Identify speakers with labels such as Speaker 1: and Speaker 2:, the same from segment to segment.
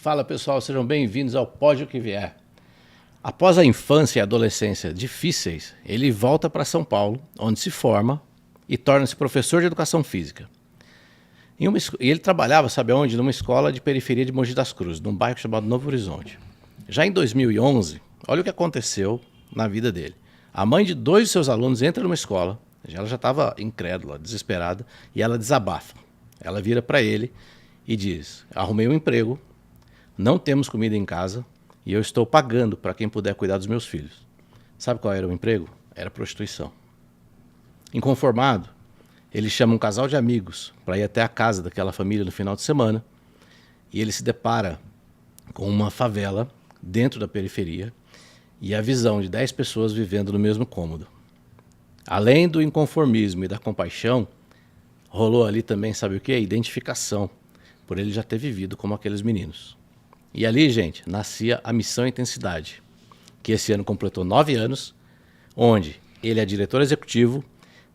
Speaker 1: Fala pessoal, sejam bem-vindos ao Pode o que Vier. Após a infância e a adolescência difíceis, ele volta para São Paulo, onde se forma e torna-se professor de educação física. E ele trabalhava, sabe aonde? Numa escola de periferia de Mogi das Cruzes, num bairro chamado Novo Horizonte. Já em 2011, olha o que aconteceu na vida dele. A mãe de 2 de seus alunos entra numa escola, ela já estava incrédula, desesperada, e ela desabafa. Ela vira para ele e diz: arrumei um emprego, não temos comida em casa e eu estou pagando para quem puder cuidar dos meus filhos. Sabe qual era o emprego? Era prostituição. Inconformado, ele chama um casal de amigos para ir até a casa daquela família no final de semana e ele se depara com uma favela dentro da periferia e a visão de 10 pessoas vivendo no mesmo cômodo. Além do inconformismo e da compaixão, rolou ali também, sabe o que? A identificação, por ele já ter vivido como aqueles meninos. E ali, gente, nascia a Missão Intensidade, que esse ano completou 9 anos, onde ele é diretor executivo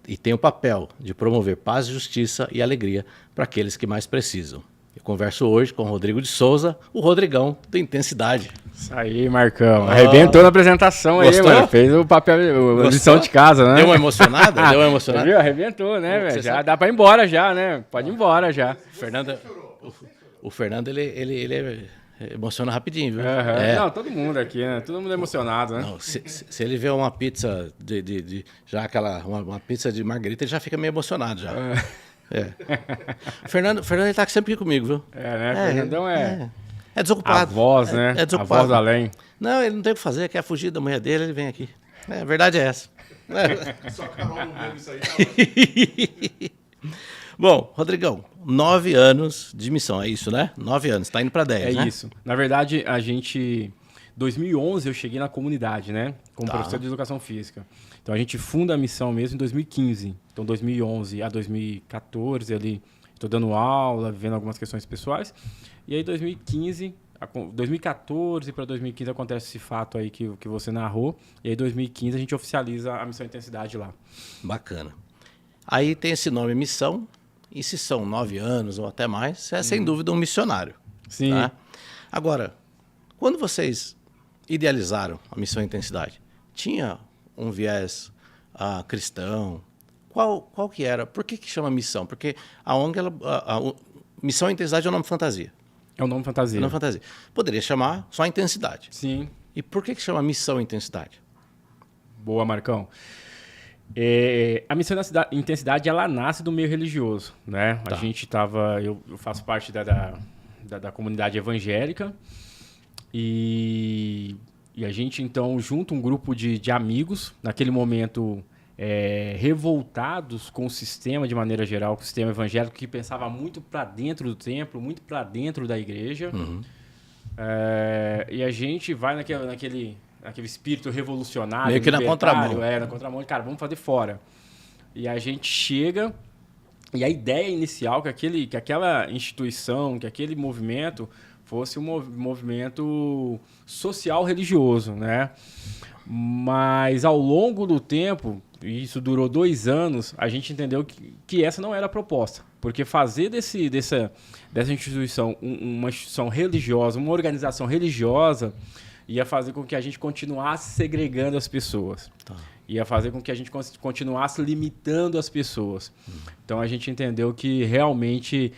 Speaker 1: e tem o papel de promover paz, justiça e alegria para aqueles que mais precisam. Eu converso hoje com o Rodrigo de Souza, o Rodrigão do Intensidade.
Speaker 2: Isso aí, Marcão. Arrebentou na apresentação.
Speaker 1: Gostou?
Speaker 2: Aí, mano. Fez o papel, a lição de casa, né?
Speaker 1: Deu uma emocionada? Deu uma emocionada?
Speaker 2: Viu? Arrebentou, né, velho? Já dá pra ir embora já, né? Pode ir embora já.
Speaker 1: O Fernando, ele emociona rapidinho, viu?
Speaker 2: Uhum. Não, todo mundo aqui, né? Todo mundo é emocionado, né?
Speaker 1: Não, se ele vê uma pizza já uma pizza de margarita, ele já fica meio emocionado já. O Fernando ele tá sempre aqui comigo, viu?
Speaker 2: Né? Fernandão é
Speaker 1: desocupado.
Speaker 2: A voz, né?
Speaker 1: É desocupado.
Speaker 2: A voz além.
Speaker 1: Não, ele não tem o que fazer, quer fugir da mulher dele, ele vem aqui. A verdade é essa.
Speaker 3: Só Carol não vê isso aí, tá?
Speaker 1: Bom, Rodrigão, 9 anos de missão, é isso, né? 9 anos, tá indo para 10, né?
Speaker 2: É isso. Na verdade, a gente... 2011 eu cheguei na comunidade, né? Como professor de educação física. Então a gente funda a missão mesmo em 2015. Então 2011 a 2014 ali, estou dando aula, vivendo algumas questões pessoais. E aí 2014 para 2015 acontece esse fato aí que você narrou. E aí 2015 a gente oficializa a Missão Intensidade lá.
Speaker 1: Bacana. Aí tem esse nome missão, e se são 9 anos ou até mais, é sem dúvida um missionário.
Speaker 2: Sim.
Speaker 1: Tá? Agora, quando vocês idealizaram a Missão Intensidade, tinha um viés cristão? Qual que era? Por que chama missão? Porque a ONG, Missão Intensidade é um nome fantasia.
Speaker 2: É um nome fantasia.
Speaker 1: É um nome fantasia. Poderia chamar só Intensidade.
Speaker 2: Sim. E
Speaker 1: por que chama Missão Intensidade?
Speaker 2: Boa, Marcão. A Missão Intensidade, ela nasce do meio religioso, né?
Speaker 1: Tá.
Speaker 2: A gente estava... Eu faço parte da comunidade evangélica e a gente, então, junta um grupo de amigos, naquele momento... revoltados com o sistema de maneira geral, com o sistema evangélico que pensava muito para dentro do templo, muito para dentro da igreja.
Speaker 1: Uhum.
Speaker 2: E a gente vai naquele espírito revolucionário,
Speaker 1: meio que na contramão.
Speaker 2: Na contramão, cara, vamos fazer fora. E a gente chega e a ideia inicial que aquela instituição, que aquele movimento fosse um movimento social religioso, né? Mas ao longo do tempo, e isso durou 2 anos, a gente entendeu que essa não era a proposta. Porque fazer dessa instituição uma instituição religiosa, uma organização religiosa, ia fazer com que a gente continuasse segregando as pessoas.
Speaker 1: Tá.
Speaker 2: Ia fazer com que a gente continuasse limitando as pessoas. Então a gente entendeu que realmente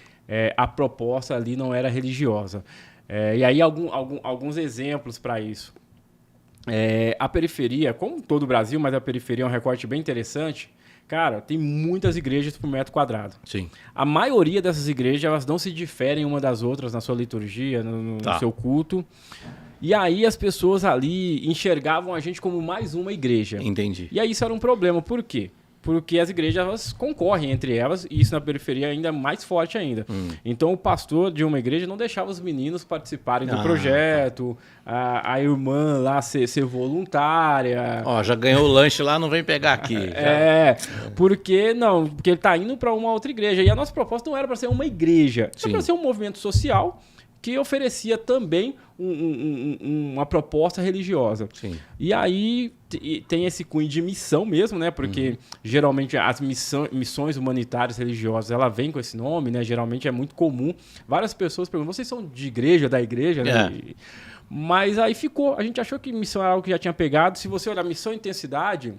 Speaker 2: a proposta ali não era religiosa. E aí alguns exemplos para isso. A periferia, como todo o Brasil, mas a periferia é um recorte bem interessante. Cara, tem muitas igrejas por metro quadrado.
Speaker 1: Sim.
Speaker 2: A maioria dessas igrejas, elas não se diferem uma das outras na sua liturgia, no seu culto. E aí as pessoas ali enxergavam a gente como mais uma igreja.
Speaker 1: Entendi.
Speaker 2: E aí isso era um problema. Por quê? Porque as igrejas elas concorrem entre elas, e isso na periferia ainda é mais forte ainda. Então o pastor de uma igreja não deixava os meninos participarem do projeto, a irmã lá ser voluntária.
Speaker 1: Ó, já ganhou o lanche lá, não vem pegar aqui.
Speaker 2: Porque ele está indo para uma outra igreja. E a nossa proposta não era para ser uma igreja, era para ser um movimento social que oferecia também uma proposta religiosa.
Speaker 1: Sim.
Speaker 2: E aí tem esse cunho de missão mesmo, né? Porque geralmente as missões humanitárias religiosas, ela vem com esse nome, né? Geralmente é muito comum. Várias pessoas perguntam, vocês são de igreja, da igreja, né? Mas aí ficou. A gente achou que missão era algo que já tinha pegado. Se você olhar missão e intensidade,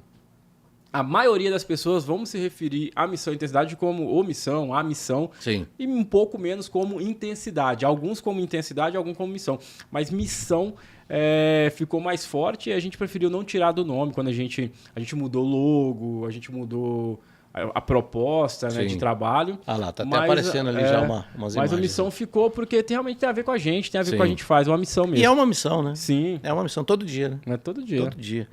Speaker 2: a maioria das pessoas vão se referir à missão e intensidade como omissão, a missão,
Speaker 1: Sim.
Speaker 2: e um pouco menos como intensidade. Alguns como intensidade, alguns como missão. Mas missão ficou mais forte e a gente preferiu não tirar do nome. Quando a gente mudou o logo, a gente mudou a proposta, né, de trabalho.
Speaker 1: Ah lá, tá até aparecendo ali já umas imagens.
Speaker 2: Mas a missão ficou porque realmente tem a ver com a gente, tem a ver
Speaker 1: Sim.
Speaker 2: com a gente faz, é uma missão mesmo.
Speaker 1: E é uma missão, né?
Speaker 2: Sim.
Speaker 1: É uma missão todo dia, né?
Speaker 2: É todo dia.
Speaker 1: Todo dia.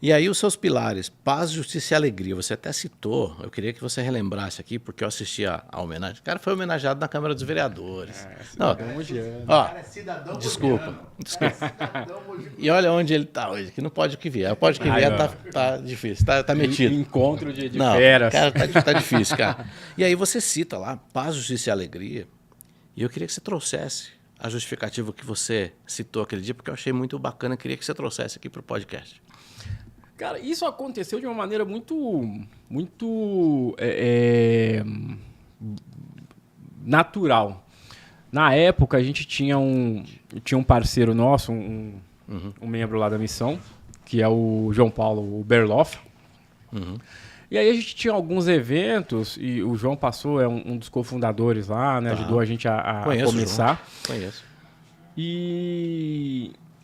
Speaker 1: E aí os seus pilares, paz, justiça e alegria. Você até citou, eu queria que você relembrasse aqui, porque eu assisti a homenagem. O cara foi homenageado na Câmara dos Vereadores. Não, ó,
Speaker 3: Cara, é cidadão
Speaker 1: desculpa.
Speaker 3: cidadão mogiano.
Speaker 1: E olha onde ele tá hoje, que não pode o que vier. O pode o que vier tá difícil, tá metido.
Speaker 2: Encontro de
Speaker 1: Não,
Speaker 2: feras.
Speaker 1: cara, tá difícil, cara. E aí você cita lá, paz, justiça e alegria. E eu queria que você trouxesse a justificativa que você citou aquele dia, porque eu achei muito bacana. Eu queria que você trouxesse aqui para o podcast.
Speaker 2: Cara, isso aconteceu de uma maneira muito natural. Na época, a gente tinha um parceiro nosso, um membro lá da missão, que é o João Paulo Berloff. E aí a gente tinha alguns eventos, e o João passou, é um dos cofundadores lá, né? Ajudou a gente a começar.
Speaker 1: Conheço.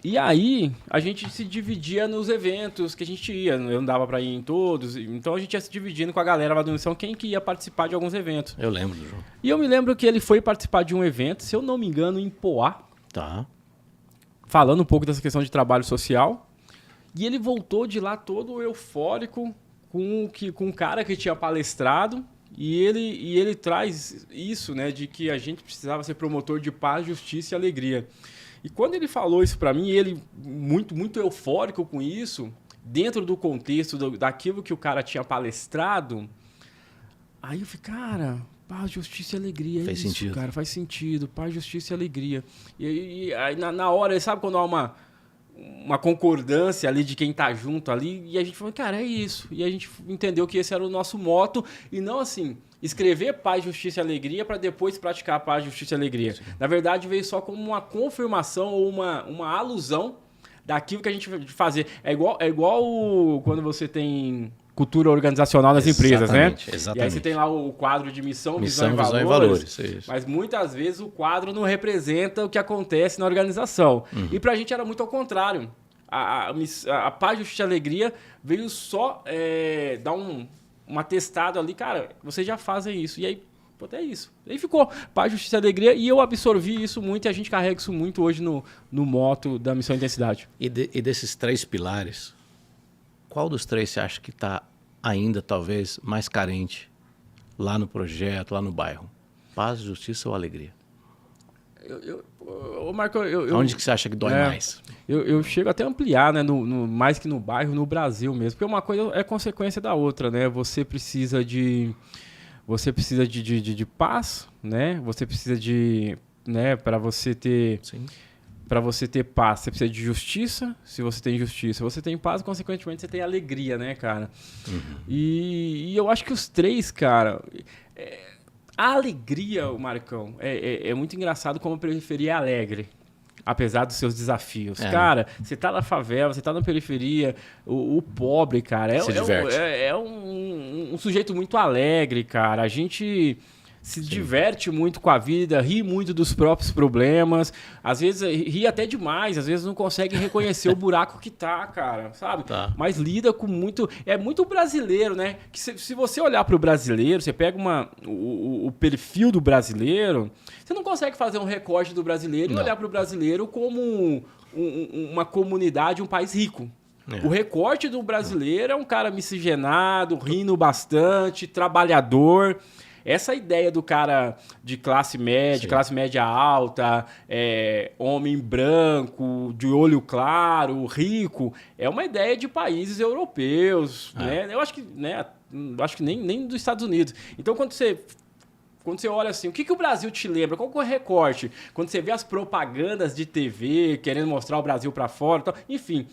Speaker 2: E aí, a gente se dividia nos eventos que a gente ia. Eu não dava para ir em todos. Então, a gente ia se dividindo com a galera lá do Missão, quem que ia participar de alguns eventos.
Speaker 1: Eu lembro do João.
Speaker 2: E eu me lembro que ele foi participar de um evento, se eu não me engano, em Poá.
Speaker 1: Tá.
Speaker 2: Falando um pouco dessa questão de trabalho social. E ele voltou de lá todo eufórico com um cara que tinha palestrado. E ele traz isso, né, de que a gente precisava ser promotor de paz, justiça e alegria. E quando ele falou isso para mim, ele muito eufórico com isso, dentro do contexto daquilo que o cara tinha palestrado, aí eu falei, cara, paz, justiça e alegria.
Speaker 1: Faz sentido.
Speaker 2: Cara, faz sentido. Paz, justiça e alegria. E aí na hora, sabe quando há uma concordância ali de quem tá junto ali, e a gente falou, cara, é isso. E a gente entendeu que esse era o nosso moto, e não assim, escrever paz, justiça e alegria para depois praticar paz, justiça e alegria. Sim. Na verdade, veio só como uma confirmação ou uma alusão daquilo que a gente fazer. É igual quando você tem cultura organizacional nas empresas, né?
Speaker 1: Exatamente.
Speaker 2: E aí você tem lá o quadro de missão, visão e
Speaker 1: valores.
Speaker 2: valores.
Speaker 1: Isso.
Speaker 2: Mas muitas vezes o quadro não representa o que acontece na organização. E pra gente era muito ao contrário. A paz, justiça e alegria veio só dar um atestado ali, cara, vocês já fazem isso. E aí, pô, é isso. E aí ficou paz, justiça e alegria, e eu absorvi isso muito, e a gente carrega isso muito hoje no moto da Missão Intensidade.
Speaker 1: E desses 3 pilares, qual dos 3 você acha que está ainda, talvez, mais carente lá no projeto, lá no bairro? Paz, justiça ou alegria?
Speaker 2: Marco,
Speaker 1: onde que você acha que dói mais?
Speaker 2: Eu chego até a ampliar, né, mais que no bairro, no Brasil mesmo. Porque uma coisa é consequência da outra, né? Você precisa de paz, né? Você precisa de, né, para você ter...
Speaker 1: Sim.
Speaker 2: Para você ter paz, você precisa de justiça. Se você tem justiça, você tem paz, consequentemente você tem alegria, né, cara? E eu acho que os 3, cara... A alegria, Marcão, é muito engraçado como eu preferia alegre, apesar dos seus desafios. Cara, você tá na favela, você tá na periferia, o pobre, cara, é um sujeito muito alegre, cara. A gente se diverte muito com a vida, ri muito dos próprios problemas, às vezes ri até demais, às vezes não consegue reconhecer o buraco que tá, cara, sabe?
Speaker 1: Tá.
Speaker 2: Mas lida com muito... É muito brasileiro, né? Que se você olhar para o brasileiro, você pega o perfil do brasileiro, você não consegue fazer um recorte do brasileiro e olhar para o brasileiro como uma comunidade, um país rico. O recorte do brasileiro é um cara miscigenado, rindo bastante, trabalhador... Essa ideia do cara de classe média alta, homem branco, de olho claro, rico, é uma ideia de países europeus, né? Eu acho que nem dos Estados Unidos. Então, quando você quando você olha assim, o que o Brasil te lembra? Qual que é o recorte? Quando você vê as propagandas de TV querendo mostrar o Brasil para fora, tal, enfim...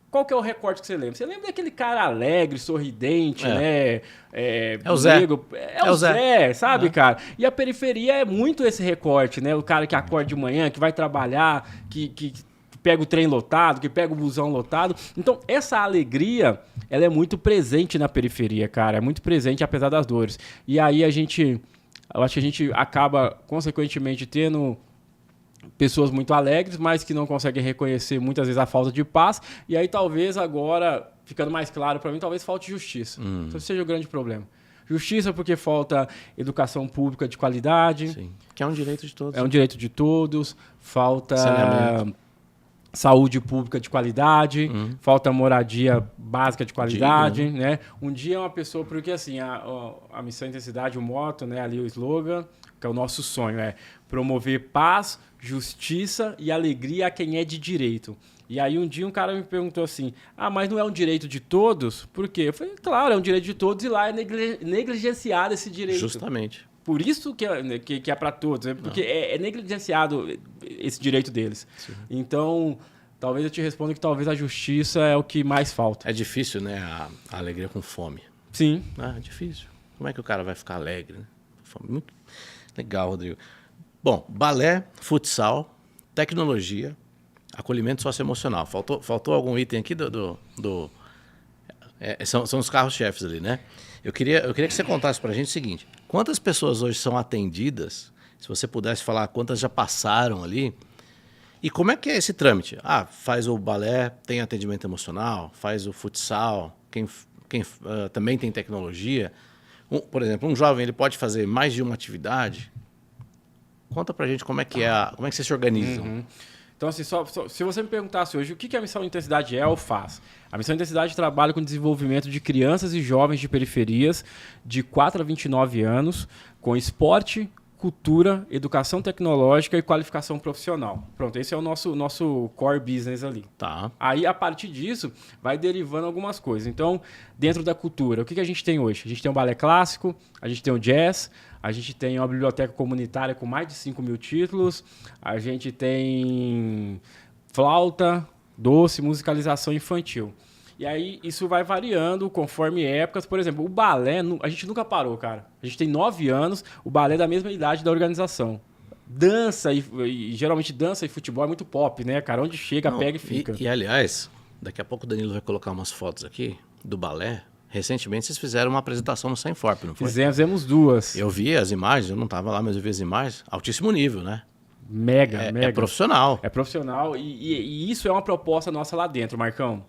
Speaker 2: Qual que é o recorte que você lembra? Você lembra daquele cara alegre, sorridente, né?
Speaker 1: É o Zé.
Speaker 2: É o Zé, sabe, cara? E a periferia é muito esse recorte, né? O cara que acorda de manhã, que vai trabalhar, que pega o trem lotado, que pega o busão lotado. Então, essa alegria, ela é muito presente na periferia, cara. É muito presente, apesar das dores. E aí eu acho que a gente acaba, consequentemente, tendo... pessoas muito alegres, mas que não conseguem reconhecer muitas vezes a falta de paz. E aí talvez agora, ficando mais claro para mim, talvez falte justiça. Então esse seja o grande problema. Justiça porque falta educação pública de qualidade.
Speaker 1: Sim. Que é um direito de todos.
Speaker 2: É um direito de todos. Falta
Speaker 1: saneamento.
Speaker 2: Saúde pública de qualidade, falta moradia básica de qualidade, né? Um dia uma pessoa, porque assim, a missão intensidade, o moto, né, ali o slogan, que é o nosso sonho, é promover paz, justiça e alegria a quem é de direito. E aí um dia um cara me perguntou assim, mas não é um direito de todos? Por quê? Eu falei, claro, é um direito de todos e lá é negligenciado esse direito.
Speaker 1: Justamente.
Speaker 2: Por isso que é para todos, né? Porque é negligenciado esse direito deles. Sim. Então, talvez eu te responda que talvez a justiça é o que mais falta.
Speaker 1: É difícil, né? A alegria com fome.
Speaker 2: Sim.
Speaker 1: É difícil. Como é que o cara vai ficar alegre, né? Muito legal, Rodrigo. Bom, balé, futsal, tecnologia, acolhimento socioemocional. Faltou algum item aqui são os carros-chefes ali, né? Eu queria que você contasse para a gente o seguinte. Quantas pessoas hoje são atendidas? Se você pudesse falar quantas já passaram ali. E como é que é esse trâmite? Faz o balé, tem atendimento emocional, faz o futsal, quem também tem tecnologia. Por exemplo, um jovem ele pode fazer mais de uma atividade? Conta pra gente como é que vocês se organizam.
Speaker 2: Então, assim, se você me perguntasse hoje o que a Missão Intensidade é ou faz, a Missão Intensidade trabalha com o desenvolvimento de crianças e jovens de periferias de 4 a 29 anos, com esporte, cultura, educação tecnológica e qualificação profissional. Pronto, esse é o nosso core business ali.
Speaker 1: Tá.
Speaker 2: Aí, a partir disso, vai derivando algumas coisas. Então, dentro da cultura, o que a gente tem hoje? A gente tem o balé clássico, a gente tem o jazz, a gente tem uma biblioteca comunitária com mais de 5.000 títulos, a gente tem flauta, doce, musicalização infantil. E aí isso vai variando conforme épocas. Por exemplo, o balé, a gente nunca parou, cara. A gente tem 9 anos, o balé é da mesma idade da organização. Dança, e geralmente dança e futebol é muito pop, né, cara? Onde chega, pega e fica.
Speaker 1: E aliás, daqui a pouco o Danilo vai colocar umas fotos aqui do balé. Recentemente vocês fizeram uma apresentação no Sainforp, não foi?
Speaker 2: Fizemos 2.
Speaker 1: Eu vi as imagens, eu não estava lá, mas eu vi as imagens. Altíssimo nível, né?
Speaker 2: Mega.
Speaker 1: É profissional.
Speaker 2: É profissional e isso é uma proposta nossa lá dentro, Marcão.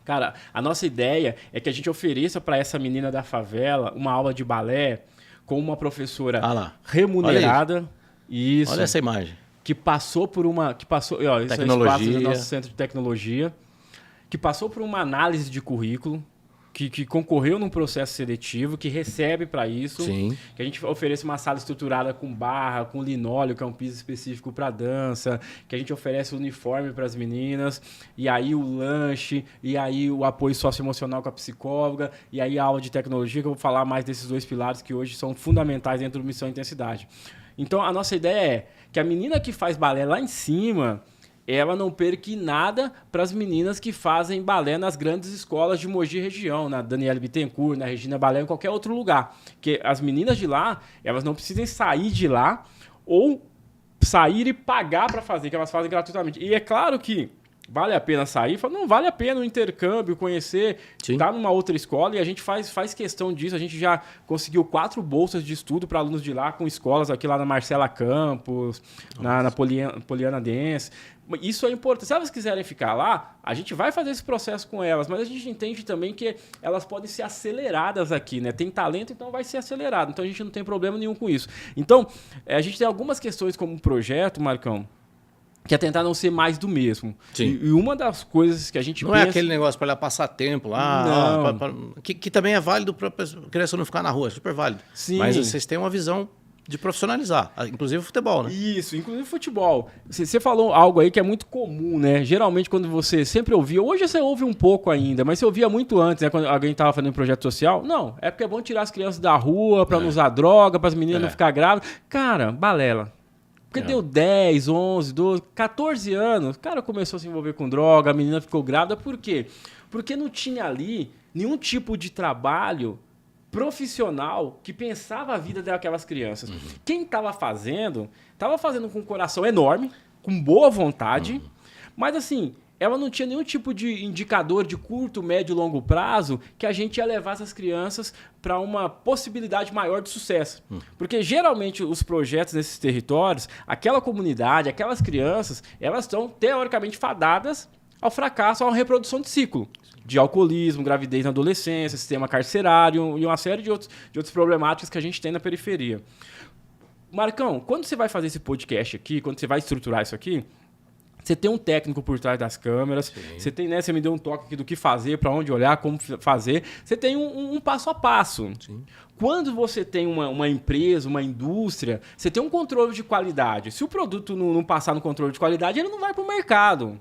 Speaker 2: Cara, a nossa ideia é que a gente ofereça para essa menina da favela uma aula de balé com uma professora remunerada. Isso.
Speaker 1: Olha essa imagem.
Speaker 2: Que passou por uma...
Speaker 1: Tecnologia.
Speaker 2: Isso é o nosso centro de tecnologia. Que passou por uma análise de currículo. Que concorreu num processo seletivo, que recebe para isso.
Speaker 1: Sim.
Speaker 2: Que a gente oferece uma sala estruturada com barra, com linóleo, que é um piso específico para dança, que a gente oferece o uniforme para as meninas, e aí o lanche, e aí o apoio socioemocional com a psicóloga, e aí a aula de tecnologia, que eu vou falar mais desses 2 pilares que hoje são fundamentais dentro do Missão Intensidade. Então, a nossa ideia é que a menina que faz balé lá em cima... ela não perca nada para as meninas que fazem balé nas grandes escolas de Mogi região, na Daniela Bittencourt, na Regina Balé, em qualquer outro lugar. Porque as meninas de lá, elas não precisem sair de lá ou sair e pagar para fazer, que elas fazem gratuitamente. E é claro que vale a pena sair, não vale a pena o intercâmbio, conhecer, estar numa outra escola, e a gente faz questão disso. A gente já conseguiu 4 bolsas de estudo para alunos de lá, com escolas aqui lá na Marcela Campos, na Poliana Dance. Isso é importante. Se elas quiserem ficar lá, a gente vai fazer esse processo com elas, mas a gente entende também que elas podem ser aceleradas aqui, né? Tem talento, então vai ser acelerado. Então a gente não tem problema nenhum com isso. Então, a gente tem algumas questões como projeto, Marcão, que é tentar não ser mais do mesmo.
Speaker 1: Sim.
Speaker 2: E uma das coisas que a gente
Speaker 1: não pensa... é aquele negócio para ela passar tempo lá, que também é válido para a criança não ficar na rua, é super válido.
Speaker 2: Sim.
Speaker 1: Mas vocês têm uma visão De profissionalizar, inclusive o futebol, né?
Speaker 2: Isso, inclusive futebol. Você falou algo aí que é muito comum, né? Geralmente quando você sempre ouvia, hoje você ouve um pouco ainda, mas você ouvia muito antes, né? Quando alguém estava fazendo um projeto social. Não, é porque é bom tirar as crianças da rua para não usar droga, para as meninas não ficar grávidas. Cara, balela. Porque deu 10, 11, 12, 14 anos, o cara começou a se envolver com droga, a menina ficou grávida. Por quê? Porque não tinha ali nenhum tipo de trabalho profissional que pensava a vida daquelas crianças. Quem estava fazendo com um coração enorme, com boa vontade, mas assim, ela não tinha nenhum tipo de indicador de curto, médio e longo prazo que a gente ia levar essas crianças para uma possibilidade maior de sucesso. Porque geralmente os projetos nesses territórios, aquela comunidade, aquelas crianças, elas estão teoricamente fadadas ao fracasso, a uma reprodução de ciclo. De alcoolismo, gravidez na adolescência, sistema carcerário e uma série de outras problemáticas que a gente tem na periferia. Marcão, quando você vai fazer esse podcast aqui, quando você vai estruturar isso aqui, você tem um técnico por trás das câmeras, você tem, né? Você me deu um toque aqui do que fazer, para onde olhar, como fazer. Você tem um passo a passo. Sim. Quando você tem uma empresa, uma indústria, você tem um controle de qualidade. Se o produto não passar no controle de qualidade, ele não vai para o mercado.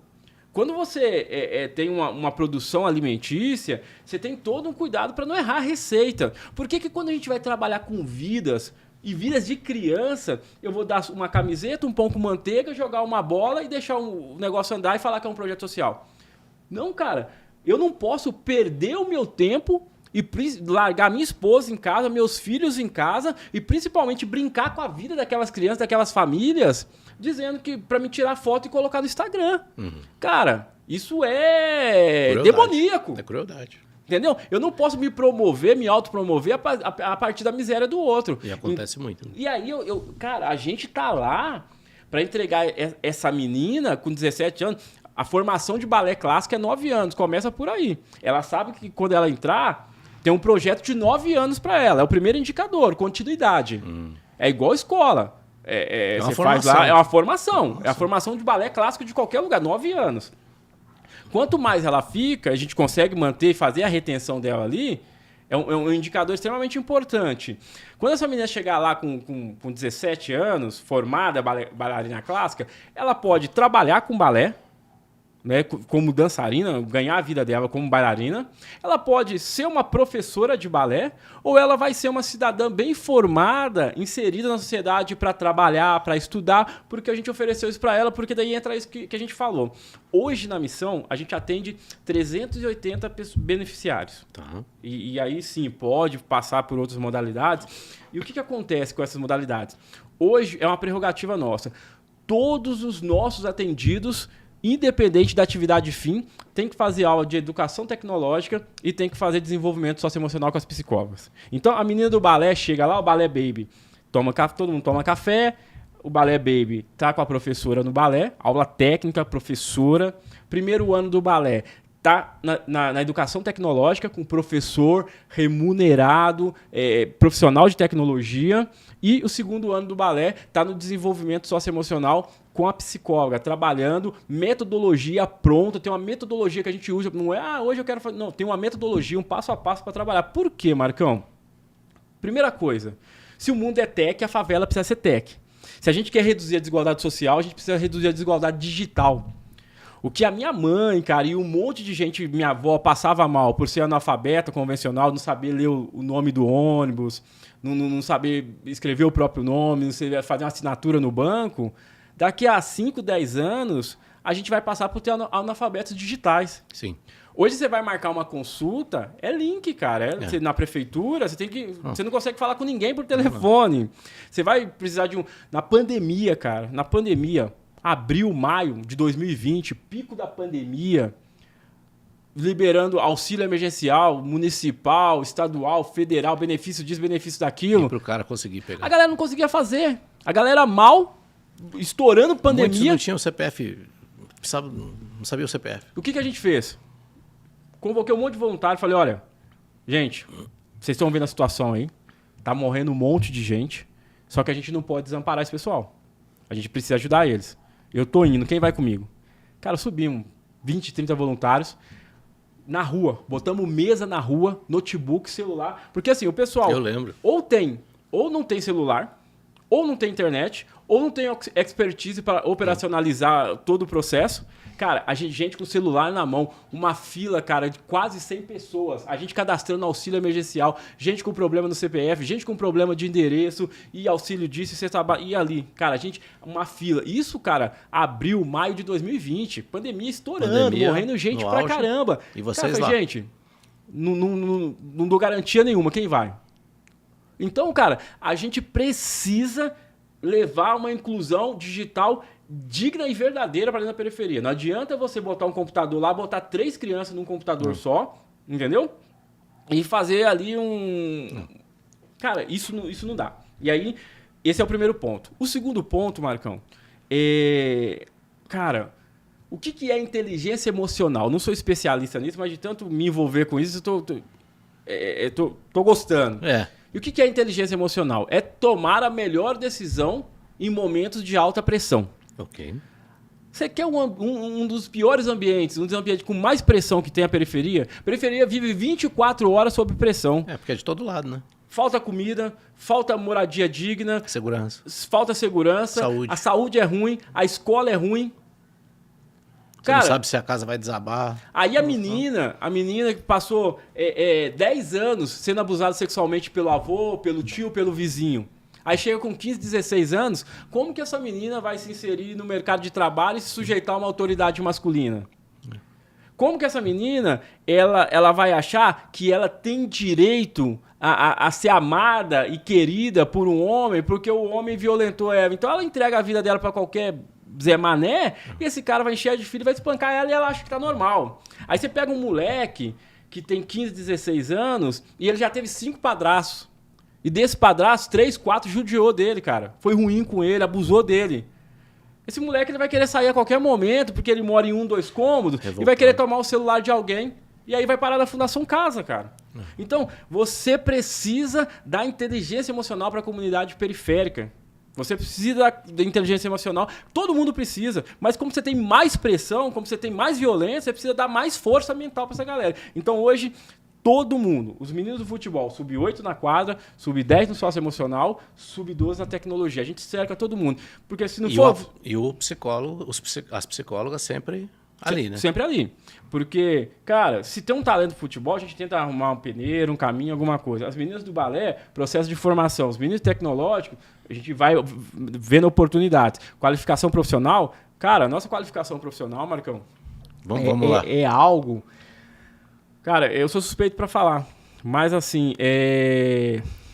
Speaker 2: Quando você tem uma produção alimentícia, você tem todo um cuidado para não errar a receita. Por que quando a gente vai trabalhar com vidas, e vidas de criança, eu vou dar uma camiseta, um pão com manteiga, jogar uma bola e deixar o negócio andar e falar que é um projeto social? Não, cara. Eu não posso perder o meu tempo e largar minha esposa em casa, meus filhos em casa e principalmente brincar com a vida daquelas crianças, daquelas famílias, dizendo que para me tirar foto e colocar no Instagram. Cara, isso é demoníaco.
Speaker 1: É crueldade.
Speaker 2: Entendeu? Eu não posso me promover, me autopromover a partir da miséria do outro.
Speaker 1: E acontece muito.
Speaker 2: E aí, cara, a gente tá lá para entregar essa menina com 17 anos. A formação de balé clássico é 9 anos, começa por aí. Ela sabe que quando ela entrar, tem um projeto de 9 anos para ela. É o primeiro indicador, continuidade. É igual escola. Você faz lá, é uma formação. É a formação de balé clássico de qualquer lugar, 9 anos. Quanto mais ela fica, a gente consegue manter e fazer a retenção dela ali, é um indicador extremamente importante. Quando essa menina chegar lá com 17 anos, formada bailarina clássica, ela pode trabalhar com balé, né, como dançarina, ganhar a vida dela como bailarina. Ela pode ser uma professora de balé ou ela vai ser uma cidadã bem formada, inserida na sociedade para trabalhar, para estudar, porque a gente ofereceu isso para ela, porque daí entra isso que a gente falou. Hoje, na missão, a gente atende 380 beneficiários. Tá. E aí, sim, pode passar por outras modalidades. E o que acontece com essas modalidades? Hoje é uma prerrogativa nossa. Todos os nossos atendidos, independente da atividade fim, tem que fazer aula de educação tecnológica e tem que fazer desenvolvimento socioemocional com as psicólogas. Então, a menina do balé chega lá, o balé baby, todo mundo toma café, o balé baby tá com a professora no balé, aula técnica, professora. Primeiro ano do balé tá na educação tecnológica com professor remunerado, profissional de tecnologia. E o segundo ano do balé tá no desenvolvimento socioemocional com a psicóloga, trabalhando metodologia pronta. Tem uma metodologia que a gente usa, não é, hoje eu quero fazer. Não, tem uma metodologia, um passo a passo para trabalhar. Por quê, Marcão? Primeira coisa, se o mundo é tech, a favela precisa ser tech. Se a gente quer reduzir a desigualdade social, a gente precisa reduzir a desigualdade digital. O que a minha mãe, cara, e um monte de gente, minha avó, passava mal por ser analfabeta convencional, não saber ler o nome do ônibus, não saber escrever o próprio nome, não saber fazer uma assinatura no banco, daqui a 5, 10 anos, a gente vai passar por ter analfabetos digitais.
Speaker 1: Sim.
Speaker 2: Hoje você vai marcar uma consulta, é link, cara. Na prefeitura, você não consegue falar com ninguém por telefone. Você vai precisar de na pandemia, cara, abril, maio de 2020, pico da pandemia, liberando auxílio emergencial, municipal, estadual, federal, benefício disso, benefício daquilo.
Speaker 1: Para o cara conseguir pegar.
Speaker 2: A galera não conseguia fazer. A galera mal, estourando pandemia.
Speaker 1: Muitos não tinham CPF, não sabia o CPF.
Speaker 2: O que a gente fez? Convoquei um monte de voluntário e falei, olha, gente, vocês estão vendo a situação aí, tá morrendo um monte de gente, só que a gente não pode desamparar esse pessoal. A gente precisa ajudar eles. Eu tô indo, quem vai comigo? Cara, subimos 20, 30 voluntários na rua, botamos mesa na rua, notebook, celular, porque assim, o pessoal
Speaker 1: eu lembro.
Speaker 2: ou não tem celular, ou não tem internet, ou não tem expertise para operacionalizar todo o processo. Cara, gente com o celular na mão, uma fila, cara, de quase 100 pessoas, a gente cadastrando auxílio emergencial, gente com problema no CPF, gente com problema de endereço, e auxílio disso, e ali. Cara, uma fila. Isso, cara, abril, maio de 2020, pandemia estourando, morrendo gente pra caramba.
Speaker 1: E vocês
Speaker 2: cara,
Speaker 1: lá?
Speaker 2: Gente, não dou garantia nenhuma, quem vai? Então, cara, a gente precisa levar uma inclusão digital digna e verdadeira para dentro da periferia. Não adianta você botar um computador lá, botar 3 crianças num computador só, entendeu? E fazer ali Cara, isso não dá. E aí, esse é o primeiro ponto. O segundo ponto, Marcão, Cara, o que é inteligência emocional? Não sou especialista nisso, mas de tanto me envolver com isso, eu tô gostando. E o que é inteligência emocional? É tomar a melhor decisão em momentos de alta pressão.
Speaker 1: Ok.
Speaker 2: Você quer um dos piores ambientes, um dos ambientes com mais pressão que tem a periferia? A periferia vive 24 horas sob pressão.
Speaker 1: Porque é de todo lado, né?
Speaker 2: Falta comida, falta moradia digna.
Speaker 1: Segurança.
Speaker 2: Falta segurança.
Speaker 1: Saúde.
Speaker 2: A saúde é ruim, a escola é ruim.
Speaker 1: Você não sabe se a casa vai desabar.
Speaker 2: Aí a menina que passou 10 anos sendo abusada sexualmente pelo avô, pelo tio, pelo vizinho. Aí chega com 15, 16 anos, como que essa menina vai se inserir no mercado de trabalho e se sujeitar a uma autoridade masculina? Como que essa menina ela vai achar que ela tem direito a ser amada e querida por um homem porque o homem violentou ela? Então ela entrega a vida dela para qualquer Zé Mané e esse cara vai encher de filho, vai espancar ela e ela acha que tá normal. Aí você pega um moleque que tem 15, 16 anos e ele já teve 5 padrastos. E desse padrasto, 3, 4 judiou dele, cara. Foi ruim com ele, abusou dele. Esse moleque ele vai querer sair a qualquer momento, porque ele mora em 1, 2 cômodos, e vai querer tomar o celular de alguém. E aí vai parar na Fundação Casa, cara. Então, você precisa da inteligência emocional para a comunidade periférica. Você precisa da inteligência emocional. Todo mundo precisa. Mas como você tem mais pressão, como você tem mais violência, você precisa dar mais força mental para essa galera. Então, hoje... Todo mundo, os meninos do futebol, sub-8 na quadra, sub-10 no socioemocional, sub-12 na tecnologia. A gente cerca todo mundo. Porque se não for...
Speaker 1: E o psicólogo, as psicólogas sempre ali, né?
Speaker 2: Sempre ali. Porque, cara, se tem um talento no futebol, a gente tenta arrumar um peneiro, um caminho, alguma coisa. As meninas do balé, processo de formação. Os meninos tecnológicos, a gente vai vendo oportunidades. Qualificação profissional, cara, a nossa qualificação profissional, Marcão,
Speaker 1: vamos lá.
Speaker 2: É algo... Cara, eu sou suspeito para falar, mas assim,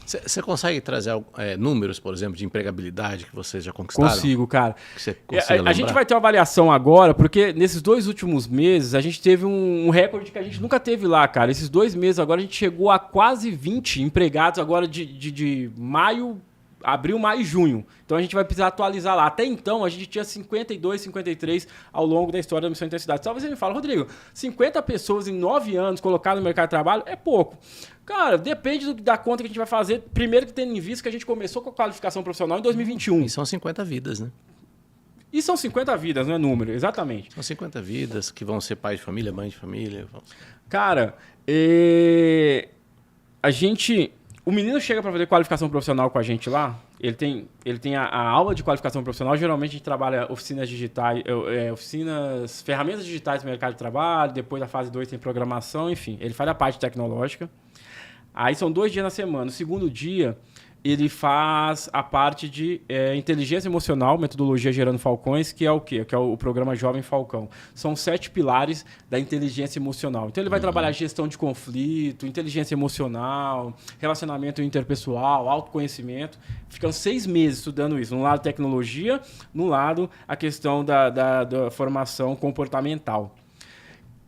Speaker 1: Você consegue trazer números, por exemplo, de empregabilidade que vocês já conquistaram?
Speaker 2: Consigo, cara.
Speaker 1: Que você consiga
Speaker 2: a gente vai ter uma avaliação agora, porque nesses 2 últimos meses a gente teve um recorde que a gente nunca teve lá, cara. Esses 2 meses agora a gente chegou a quase 20 empregados agora de maio, abril, maio e junho. Então a gente vai precisar atualizar lá. Até então a gente tinha 52, 53 ao longo da história da Missão Intensidade. Talvez você me fale, Rodrigo, 50 pessoas em 9 anos colocadas no mercado de trabalho é pouco. Cara, depende da conta que a gente vai fazer. Primeiro que tendo em vista que a gente começou com a qualificação profissional em 2021.
Speaker 1: E são 50 vidas, né?
Speaker 2: E são 50 vidas, não é número, exatamente.
Speaker 1: São 50 vidas que vão ser pai de família, mãe de família.
Speaker 2: Cara, o menino chega para fazer qualificação profissional com a gente lá, ele tem a aula de qualificação profissional, geralmente a gente trabalha oficinas digitais, ferramentas digitais do mercado de trabalho, depois da fase 2 tem programação, enfim, ele faz a parte tecnológica. Aí são 2 dias na semana. No segundo dia, ele faz a parte de inteligência emocional, metodologia Gerando Falcões, que é o quê? Que é o programa Jovem Falcão. São 7 pilares da inteligência emocional. Então ele vai trabalhar gestão de conflito, inteligência emocional, relacionamento interpessoal, autoconhecimento. Ficam 6 meses estudando isso. No lado tecnologia, no lado a questão da formação comportamental.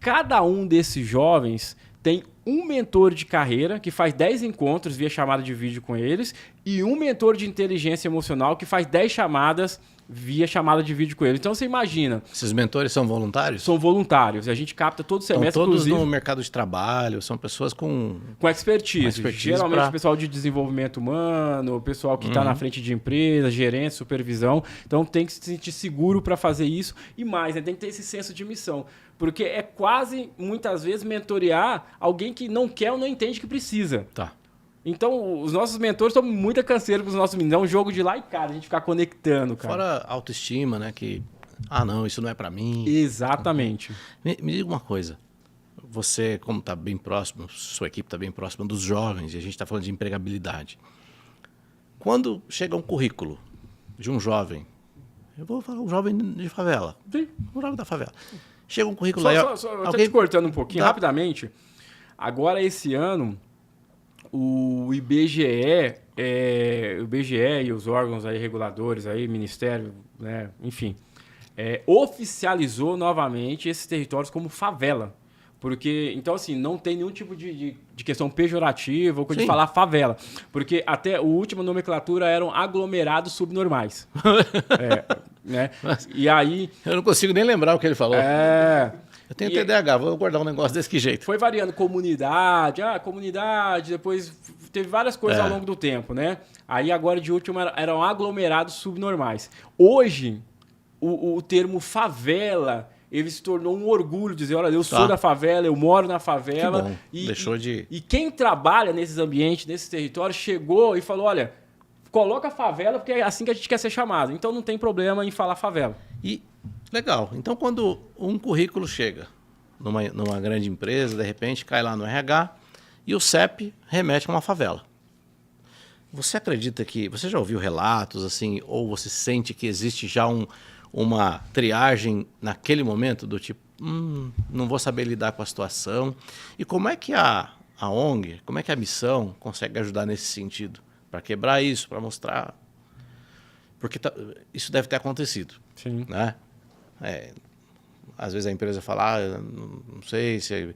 Speaker 2: Cada um desses jovens tem um mentor de carreira que faz 10 encontros via chamada de vídeo com eles e um mentor de inteligência emocional que faz 10 chamadas via chamada de vídeo com eles. Então você imagina...
Speaker 1: Esses mentores são voluntários?
Speaker 2: São voluntários. A gente capta todo semestre.
Speaker 1: Estão todos
Speaker 2: inclusive,
Speaker 1: no mercado de trabalho, são pessoas com
Speaker 2: expertise. Geralmente o pessoal de desenvolvimento humano, o pessoal que está na frente de empresa, gerente, supervisão. Então tem que se sentir seguro para fazer isso e mais, né? Tem que ter esse senso de missão. Porque é quase, muitas vezes, mentorear alguém que não quer ou não entende que precisa.
Speaker 1: Tá.
Speaker 2: Então, os nossos mentores estão muito canseiros com os nossos meninos. É um jogo de lá e cá, a gente ficar conectando, cara.
Speaker 1: Fora autoestima, né? Que, não, isso não é para mim.
Speaker 2: Exatamente.
Speaker 1: Me diga uma coisa. Você, como está bem próximo, sua equipe está bem próxima dos jovens, e a gente está falando de empregabilidade. Quando chega um currículo de um jovem, eu vou falar um jovem de favela,
Speaker 2: Sim.
Speaker 1: um jovem da favela. Chega um currículo aí...
Speaker 2: Eu tô te cortando um pouquinho, rapidamente. Agora, esse ano, o IBGE e os órgãos aí reguladores, aí, Ministério, né, enfim, oficializou novamente esses territórios como favela. Porque, então, assim, não tem nenhum tipo de questão pejorativa ou de falar favela. Porque até a última nomenclatura eram aglomerados subnormais. Né? E aí...
Speaker 1: Eu não consigo nem lembrar o que ele falou. Eu tenho TDAH, vou guardar um negócio desse jeito.
Speaker 2: Foi variando comunidade, depois teve várias coisas ao longo do tempo, né? Aí agora, de último, eram aglomerados subnormais. Hoje, o termo favela... ele se tornou um orgulho, dizer, olha, eu sou da favela, eu moro na favela.
Speaker 1: Que bom. Deixou de...
Speaker 2: E quem trabalha nesses ambientes, nesses territórios, chegou e falou, olha, coloca favela porque é assim que a gente quer ser chamado. Então não tem problema em falar favela.
Speaker 1: E, legal. Então quando um currículo chega numa grande empresa, de repente cai lá no RH e o CEP remete a uma favela. Você acredita que... Você já ouviu relatos assim, ou você sente que existe já uma triagem naquele momento do tipo, não vou saber lidar com a situação? E como é que a ONG, como é que a missão consegue ajudar nesse sentido? Para quebrar isso, para mostrar... Porque isso deve ter acontecido.
Speaker 2: Sim.
Speaker 1: Né? Às vezes a empresa fala, não sei se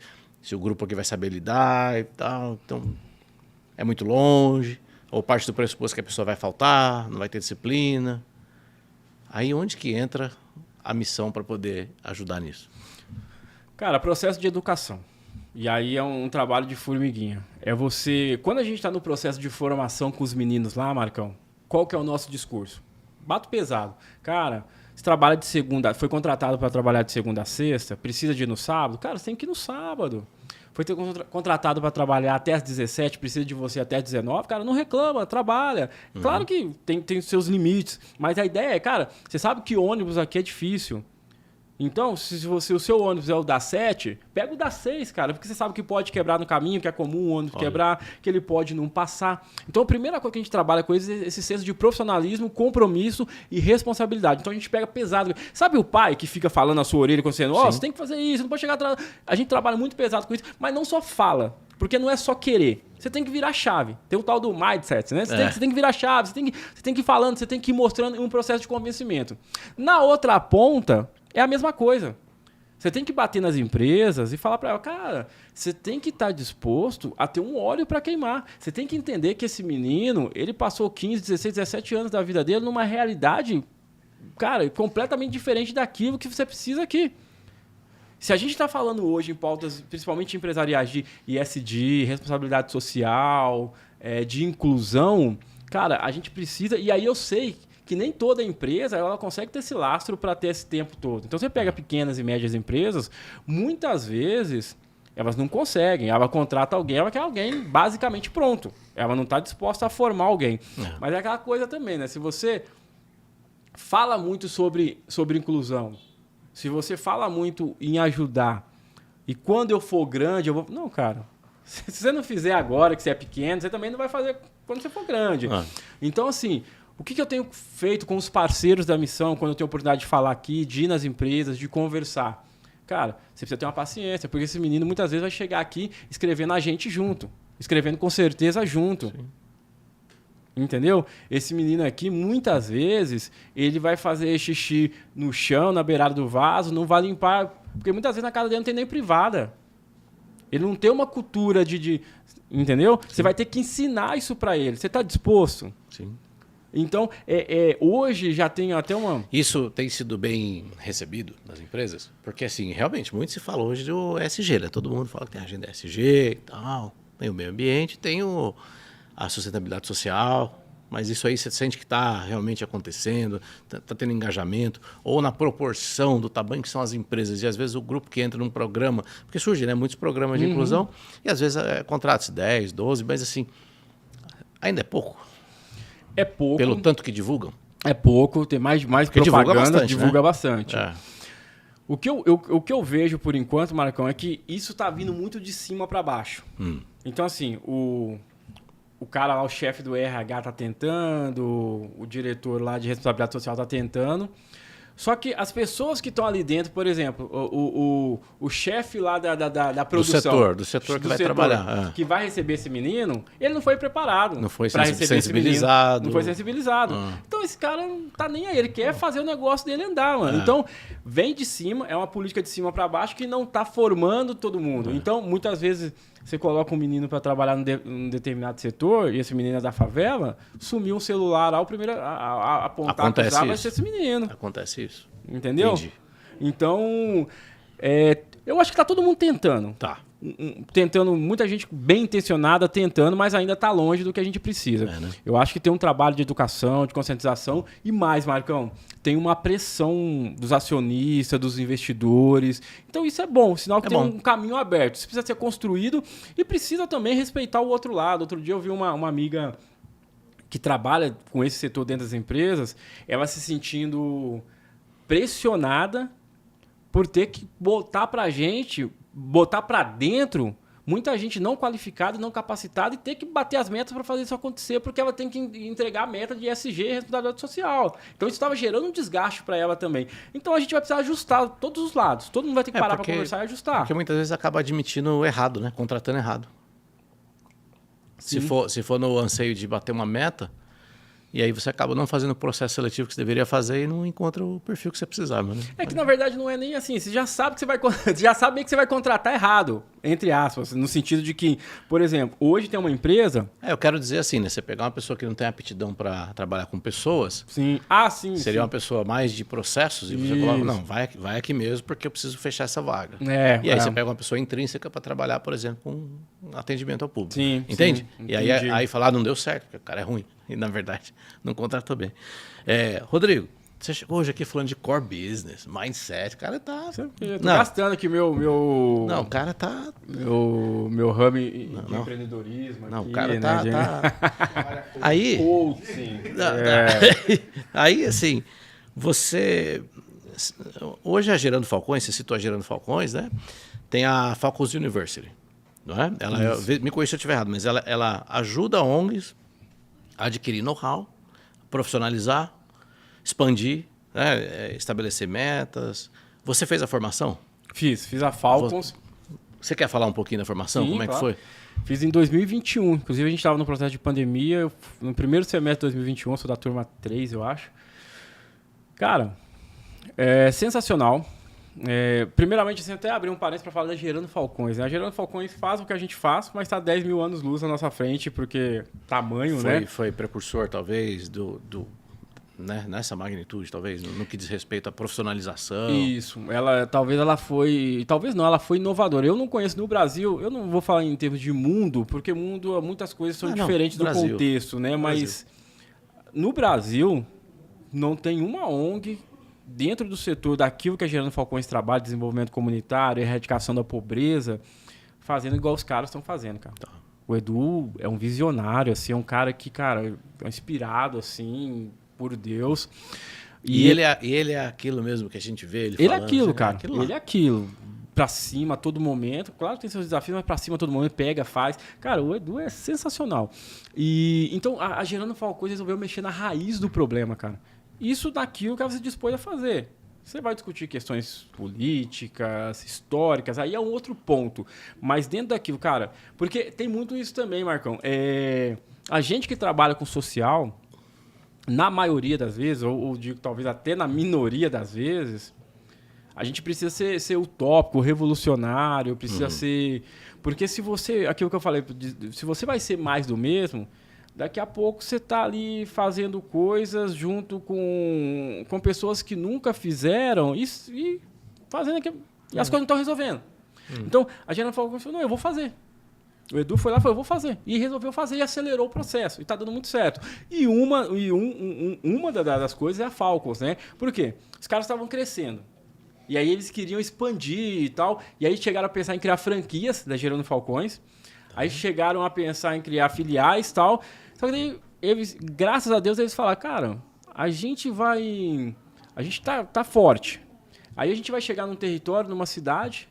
Speaker 1: o grupo aqui vai saber lidar e tal, então é muito longe, ou parte do pressuposto que a pessoa vai faltar, não vai ter disciplina. Aí onde que entra a missão para poder ajudar nisso?
Speaker 2: Cara, processo de educação. E aí é um trabalho de formiguinha. Quando a gente está no processo de formação com os meninos lá, Marcão, qual que é o nosso discurso? Bato pesado. Cara, você trabalha de segunda, foi contratado para trabalhar de segunda a sexta, precisa de ir no sábado? Cara, você tem que ir no sábado. Foi contratado para trabalhar até às 17, precisa de você até às 19, cara, não reclama, trabalha. Claro que tem seus limites, mas a ideia é, cara, você sabe que ônibus aqui é difícil. Então, se o seu ônibus é o das 7, pega o das 6, cara, porque você sabe que pode quebrar no caminho, que é comum o ônibus quebrar, que ele pode não passar. Então, a primeira coisa que a gente trabalha com eles é esse senso de profissionalismo, compromisso e responsabilidade. Então, a gente pega pesado. Sabe o pai que fica falando na sua orelha, quando você, você tem que fazer isso, não pode chegar atrás. A gente trabalha muito pesado com isso, mas não só fala, porque não é só querer. Você tem que virar chave. Tem o tal do mindset, né? Você tem que virar chave, você tem que ir falando, você tem que ir mostrando um processo de convencimento. Na outra ponta... é a mesma coisa. Você tem que bater nas empresas e falar para ela, cara, você tem que estar disposto a ter um óleo para queimar. Você tem que entender que esse menino, ele passou 15, 16, 17 anos da vida dele numa realidade, cara, completamente diferente daquilo que você precisa aqui. Se a gente está falando hoje em pautas, principalmente empresariais de ESG, responsabilidade social, de inclusão, cara, a gente precisa... E aí eu sei... que nem toda empresa ela consegue ter esse lastro para ter esse tempo todo. Então, você pega pequenas e médias empresas, muitas vezes elas não conseguem. Ela contrata alguém, ela quer alguém basicamente pronto. Ela não está disposta a formar alguém. Mas é aquela coisa também, né? Se você fala muito sobre inclusão, se você fala muito em ajudar, e quando eu for grande, eu vou... Não, cara. Se você não fizer agora, que você é pequeno, você também não vai fazer quando você for grande. Então, assim... o que eu tenho feito com os parceiros da missão, quando eu tenho a oportunidade de falar aqui, de ir nas empresas, de conversar? Cara, você precisa ter uma paciência, porque esse menino muitas vezes vai chegar aqui escrevendo a gente junto, escrevendo com certeza junto. Sim. Entendeu? Esse menino aqui, muitas vezes, ele vai fazer xixi no chão, na beirada do vaso, não vai limpar, porque muitas vezes na casa dele não tem nem privada. Ele não tem uma cultura de entendeu? Sim. Você vai ter que ensinar isso para ele. Você está disposto?
Speaker 1: Sim.
Speaker 2: Então, hoje já tem até uma...
Speaker 1: Isso tem sido bem recebido nas empresas? Porque, assim, realmente, muito se fala hoje do ESG, né? Todo mundo fala que tem a agenda ESG e tal, tem o meio ambiente, tem a sustentabilidade social, mas isso aí você sente que está realmente acontecendo, está tendo engajamento, ou na proporção do tamanho que são as empresas, e às vezes o grupo que entra num programa, porque surgem, né, muitos programas de inclusão, e às vezes contratos 10, 12, mas assim... Ainda é pouco?
Speaker 2: É pouco.
Speaker 1: Pelo tanto que divulgam?
Speaker 2: É pouco, tem mais
Speaker 1: Porque
Speaker 2: propaganda,
Speaker 1: divulga
Speaker 2: bastante.
Speaker 1: É.
Speaker 2: O que eu vejo por enquanto, Marcão, é que isso tá vindo muito de cima para baixo. Então, assim, o cara lá, o chefe do RH tá tentando, o diretor lá de responsabilidade social tá tentando. Só que as pessoas que estão ali dentro, por exemplo, o chefe lá da produção...
Speaker 1: Do setor que vai trabalhar.
Speaker 2: Que vai receber esse menino, ele não foi preparado.
Speaker 1: Não foi
Speaker 2: pra receber
Speaker 1: sensibilizado.
Speaker 2: Esse menino. Não foi sensibilizado. Então esse cara não tá nem aí, ele quer fazer o negócio dele andar, mano. Então, vem de cima, é uma política de cima para baixo que não tá formando todo mundo. Então, muitas vezes... Você coloca um menino para trabalhar num determinado setor, e esse menino é da favela, sumiu um celular lá, o primeiro a apontar para usar vai ser esse menino.
Speaker 1: Acontece isso.
Speaker 2: Entendeu?
Speaker 1: Entendi.
Speaker 2: Então, eu acho que tá todo mundo tentando.
Speaker 1: Tá.
Speaker 2: Tentando, muita gente bem intencionada tentando, mas ainda está longe do que a gente precisa.
Speaker 1: Né?
Speaker 2: Eu acho que tem um trabalho de educação, de conscientização e mais, Marcão, tem uma pressão dos acionistas, dos investidores. Então isso é bom, sinal que tem um caminho aberto. Isso precisa ser construído e precisa também respeitar o outro lado. Outro dia eu vi uma amiga que trabalha com esse setor dentro das empresas, ela se sentindo pressionada por ter que botar pra gente... botar para dentro muita gente não qualificada, não capacitada e ter que bater as metas para fazer isso acontecer, porque ela tem que entregar a meta de ESG e responsabilidade social. Então isso estava gerando um desgaste para ela também. Então a gente vai precisar ajustar todos os lados. Todo mundo vai ter que parar para conversar e ajustar.
Speaker 1: Porque muitas vezes acaba admitindo errado, né? Contratando errado. Se for no anseio de bater uma meta, e aí você acaba não fazendo o processo seletivo que você deveria fazer e não encontra o perfil que você precisava, né?
Speaker 2: É que na verdade não é nem assim. Você já sabe que você vai contratar errado, entre aspas, no sentido de que, por exemplo, hoje tem uma empresa...
Speaker 1: Eu quero dizer assim, né? Você pegar uma pessoa que não tem aptidão para trabalhar com pessoas...
Speaker 2: Sim. Sim.
Speaker 1: Seria uma pessoa mais de processos e você coloca, não, vai aqui mesmo porque eu preciso fechar essa vaga. E aí você pega uma pessoa intrínseca para trabalhar, por exemplo, com atendimento ao público.
Speaker 2: Sim.
Speaker 1: Entende?
Speaker 2: Sim,
Speaker 1: e aí falar, não deu certo, porque o cara é ruim. E, na verdade, não contratou bem. Rodrigo, você chegou hoje aqui falando de core business, mindset. O cara tá...
Speaker 2: Eu tô gastando aqui meu...
Speaker 1: Não, o cara tá...
Speaker 2: Meu ramo de empreendedorismo.
Speaker 1: Não,
Speaker 2: aqui,
Speaker 1: o cara
Speaker 2: né,
Speaker 1: tá... Aí... Aí, assim, você... Hoje a Gerando Falcões, você citou a Gerando Falcões, né? Tem a Falcons University, não é? Ela, me corrija se eu estiver errado, mas ela ajuda ONGs a adquirir know-how, profissionalizar, expandir, né? Estabelecer metas. Você fez a formação?
Speaker 2: Fiz a Falcons.
Speaker 1: Você quer falar um pouquinho da formação?
Speaker 2: Sim,
Speaker 1: como é que foi?
Speaker 2: Fiz em 2021. Inclusive, a gente estava no processo de pandemia. No primeiro semestre de 2021, sou da turma 3, eu acho. Cara, é sensacional. Primeiramente, assim, até abrir um parênteses para falar da Gerando Falcões. Né? A Gerando Falcões faz o que a gente faz, mas está 10 mil anos luz na nossa frente, porque tamanho, né?
Speaker 1: Foi precursor, talvez, né? Nessa magnitude, talvez, no que diz respeito à profissionalização.
Speaker 2: Isso. Ela foi inovadora. Eu não conheço no Brasil, eu não vou falar em termos de mundo, porque muitas coisas são diferentes do contexto, né? Mas no Brasil, não tem uma ONG dentro do setor daquilo que a Gerando Falcões trabalha, desenvolvimento comunitário, erradicação da pobreza, fazendo igual os caras estão fazendo, cara. Tá. O Edu é um visionário, assim, é um cara que, cara, é inspirado, assim, por Deus.
Speaker 1: E ele é aquilo mesmo que a gente vê ele falando.
Speaker 2: É aquilo,
Speaker 1: assim,
Speaker 2: cara. Ele é aquilo. Pra cima a todo momento. Claro que tem seus desafios, mas pra cima a todo momento, pega, faz. Cara, o Edu é sensacional. Então, a Gerando Falcões resolveu mexer na raiz do problema, cara. Isso daquilo que ela se dispôs a fazer. Você vai discutir questões políticas, históricas, aí é um outro ponto. Mas dentro daquilo, cara... Porque tem muito isso também, Marcão. A gente que trabalha com social, na maioria das vezes, ou digo talvez até na minoria das vezes, a gente precisa ser utópico, revolucionário, precisa ser... Porque se você... Aquilo que eu falei, se você vai ser mais do mesmo... Daqui a pouco você está ali fazendo coisas junto com pessoas que nunca fizeram e fazendo aquilo. E as coisas não estão resolvendo. Então, a Gerando Falcões falou, não, eu vou fazer. O Edu foi lá e falou, eu vou fazer. E resolveu fazer e acelerou o processo. E está dando muito certo. E uma das coisas é a Falcons, né? Por quê? Os caras estavam crescendo. E aí eles queriam expandir e tal. E aí chegaram a pensar em criar franquias da Gerando Falcões. Aí chegaram a pensar em criar filiais e tal. Só que daí, eles, graças a Deus, eles falaram, cara, a gente tá forte. Aí a gente vai chegar num território, numa cidade,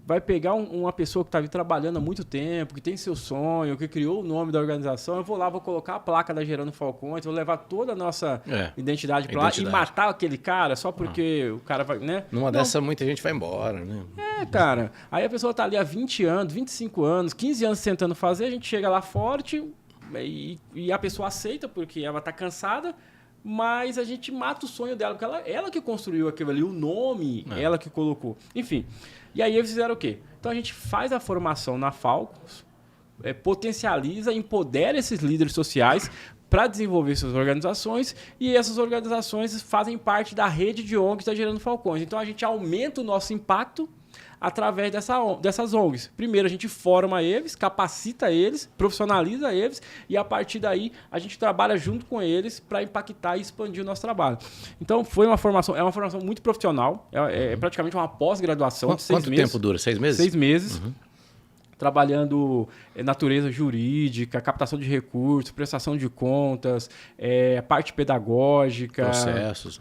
Speaker 2: vai pegar uma pessoa que está ali trabalhando há muito tempo, que tem seu sonho, que criou o nome da organização, eu vou lá, vou colocar a placa da Gerando Falcões, vou levar toda a nossa identidade para lá e matar aquele cara só porque o cara vai, né?
Speaker 1: Numa dessa, muita gente vai embora, né?
Speaker 2: Cara. Aí a pessoa tá ali há 20 anos, 25 anos, 15 anos tentando fazer, a gente chega lá forte e a pessoa aceita porque ela tá cansada, mas a gente mata o sonho dela, porque ela que construiu aquilo ali, o nome, ela que colocou. Enfim, e aí eles fizeram o quê? Então a gente faz a formação na Falcons, potencializa, empodera esses líderes sociais para desenvolver suas organizações e essas organizações fazem parte da rede de ONGs da Gerando Falcões. Então a gente aumenta o nosso impacto através dessas ONGs. Primeiro, a gente forma eles, capacita eles, profissionaliza eles e, a partir daí, a gente trabalha junto com eles para impactar e expandir o nosso trabalho. Então, é uma formação muito profissional, é praticamente uma pós-graduação de 6 meses.
Speaker 1: Quanto tempo dura? 6 meses?
Speaker 2: 6 meses. Trabalhando natureza jurídica, captação de recursos, prestação de contas, parte pedagógica,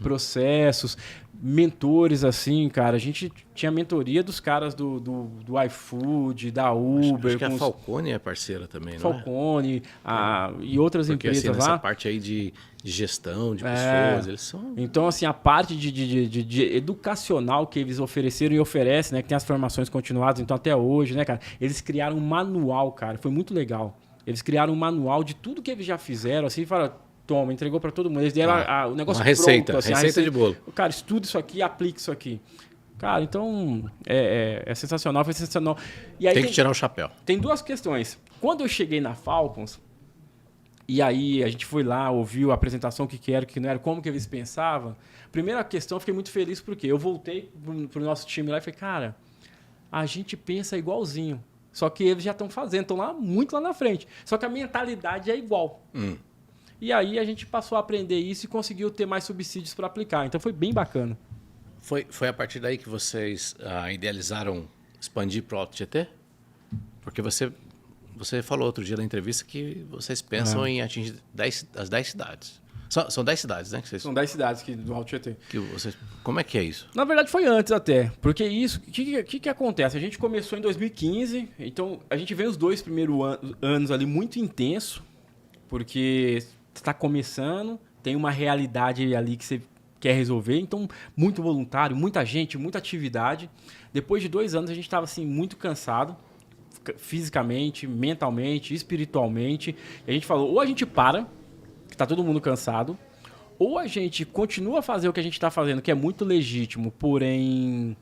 Speaker 2: processos, mentores, assim, cara. A gente tinha mentoria dos caras do iFood, da Uber.
Speaker 1: Acho que a Falcone é parceira também, não
Speaker 2: Falcone, e outras empresas
Speaker 1: assim,
Speaker 2: lá.
Speaker 1: Essa parte aí de gestão de pessoas, eles são...
Speaker 2: Então, assim, a parte de educacional que eles ofereceram e oferecem, né? Que tem as formações continuadas, então até hoje, né, cara? Eles criaram um manual, cara. Foi muito legal. Eles criaram um manual de tudo que eles já fizeram, assim, e falaram, toma, entregou para todo mundo. Eles deram o negócio
Speaker 1: uma receita,
Speaker 2: pronto. Assim,
Speaker 1: receita de bolo.
Speaker 2: Cara, estuda isso aqui, aplica isso aqui. Cara, então, é sensacional, foi sensacional. E aí
Speaker 1: tem que tirar o chapéu.
Speaker 2: Tem duas questões. Quando eu cheguei na Falcons, e aí a gente foi lá, ouviu a apresentação, o que era, o que não era, como que eles pensavam. Primeira questão, eu fiquei muito feliz porque eu voltei pro nosso time lá e falei, cara, a gente pensa igualzinho. Só que eles já estão fazendo, estão lá muito lá na frente. Só que a mentalidade é igual. E aí a gente passou a aprender isso e conseguiu ter mais subsídios para aplicar. Então foi bem bacana.
Speaker 1: Foi a partir daí que vocês idealizaram expandir para o Alto Tietê? Porque você falou outro dia na entrevista que vocês pensam em atingir as 10 cidades. São 10 cidades, né?
Speaker 2: São 10 cidades do Alto Tietê.
Speaker 1: Como é que é isso?
Speaker 2: Na verdade foi antes até. Porque isso, o que acontece? A gente começou em 2015, então a gente veio os 2 primeiros anos ali muito intenso, porque está começando, tem uma realidade ali que você quer resolver, então muito voluntário, muita gente, muita atividade. Depois de 2 anos a gente estava assim, muito cansado, fisicamente, mentalmente, espiritualmente. E a gente falou, ou a gente para, que está todo mundo cansado, ou a gente continua a fazer o que a gente está fazendo, que é muito legítimo, porém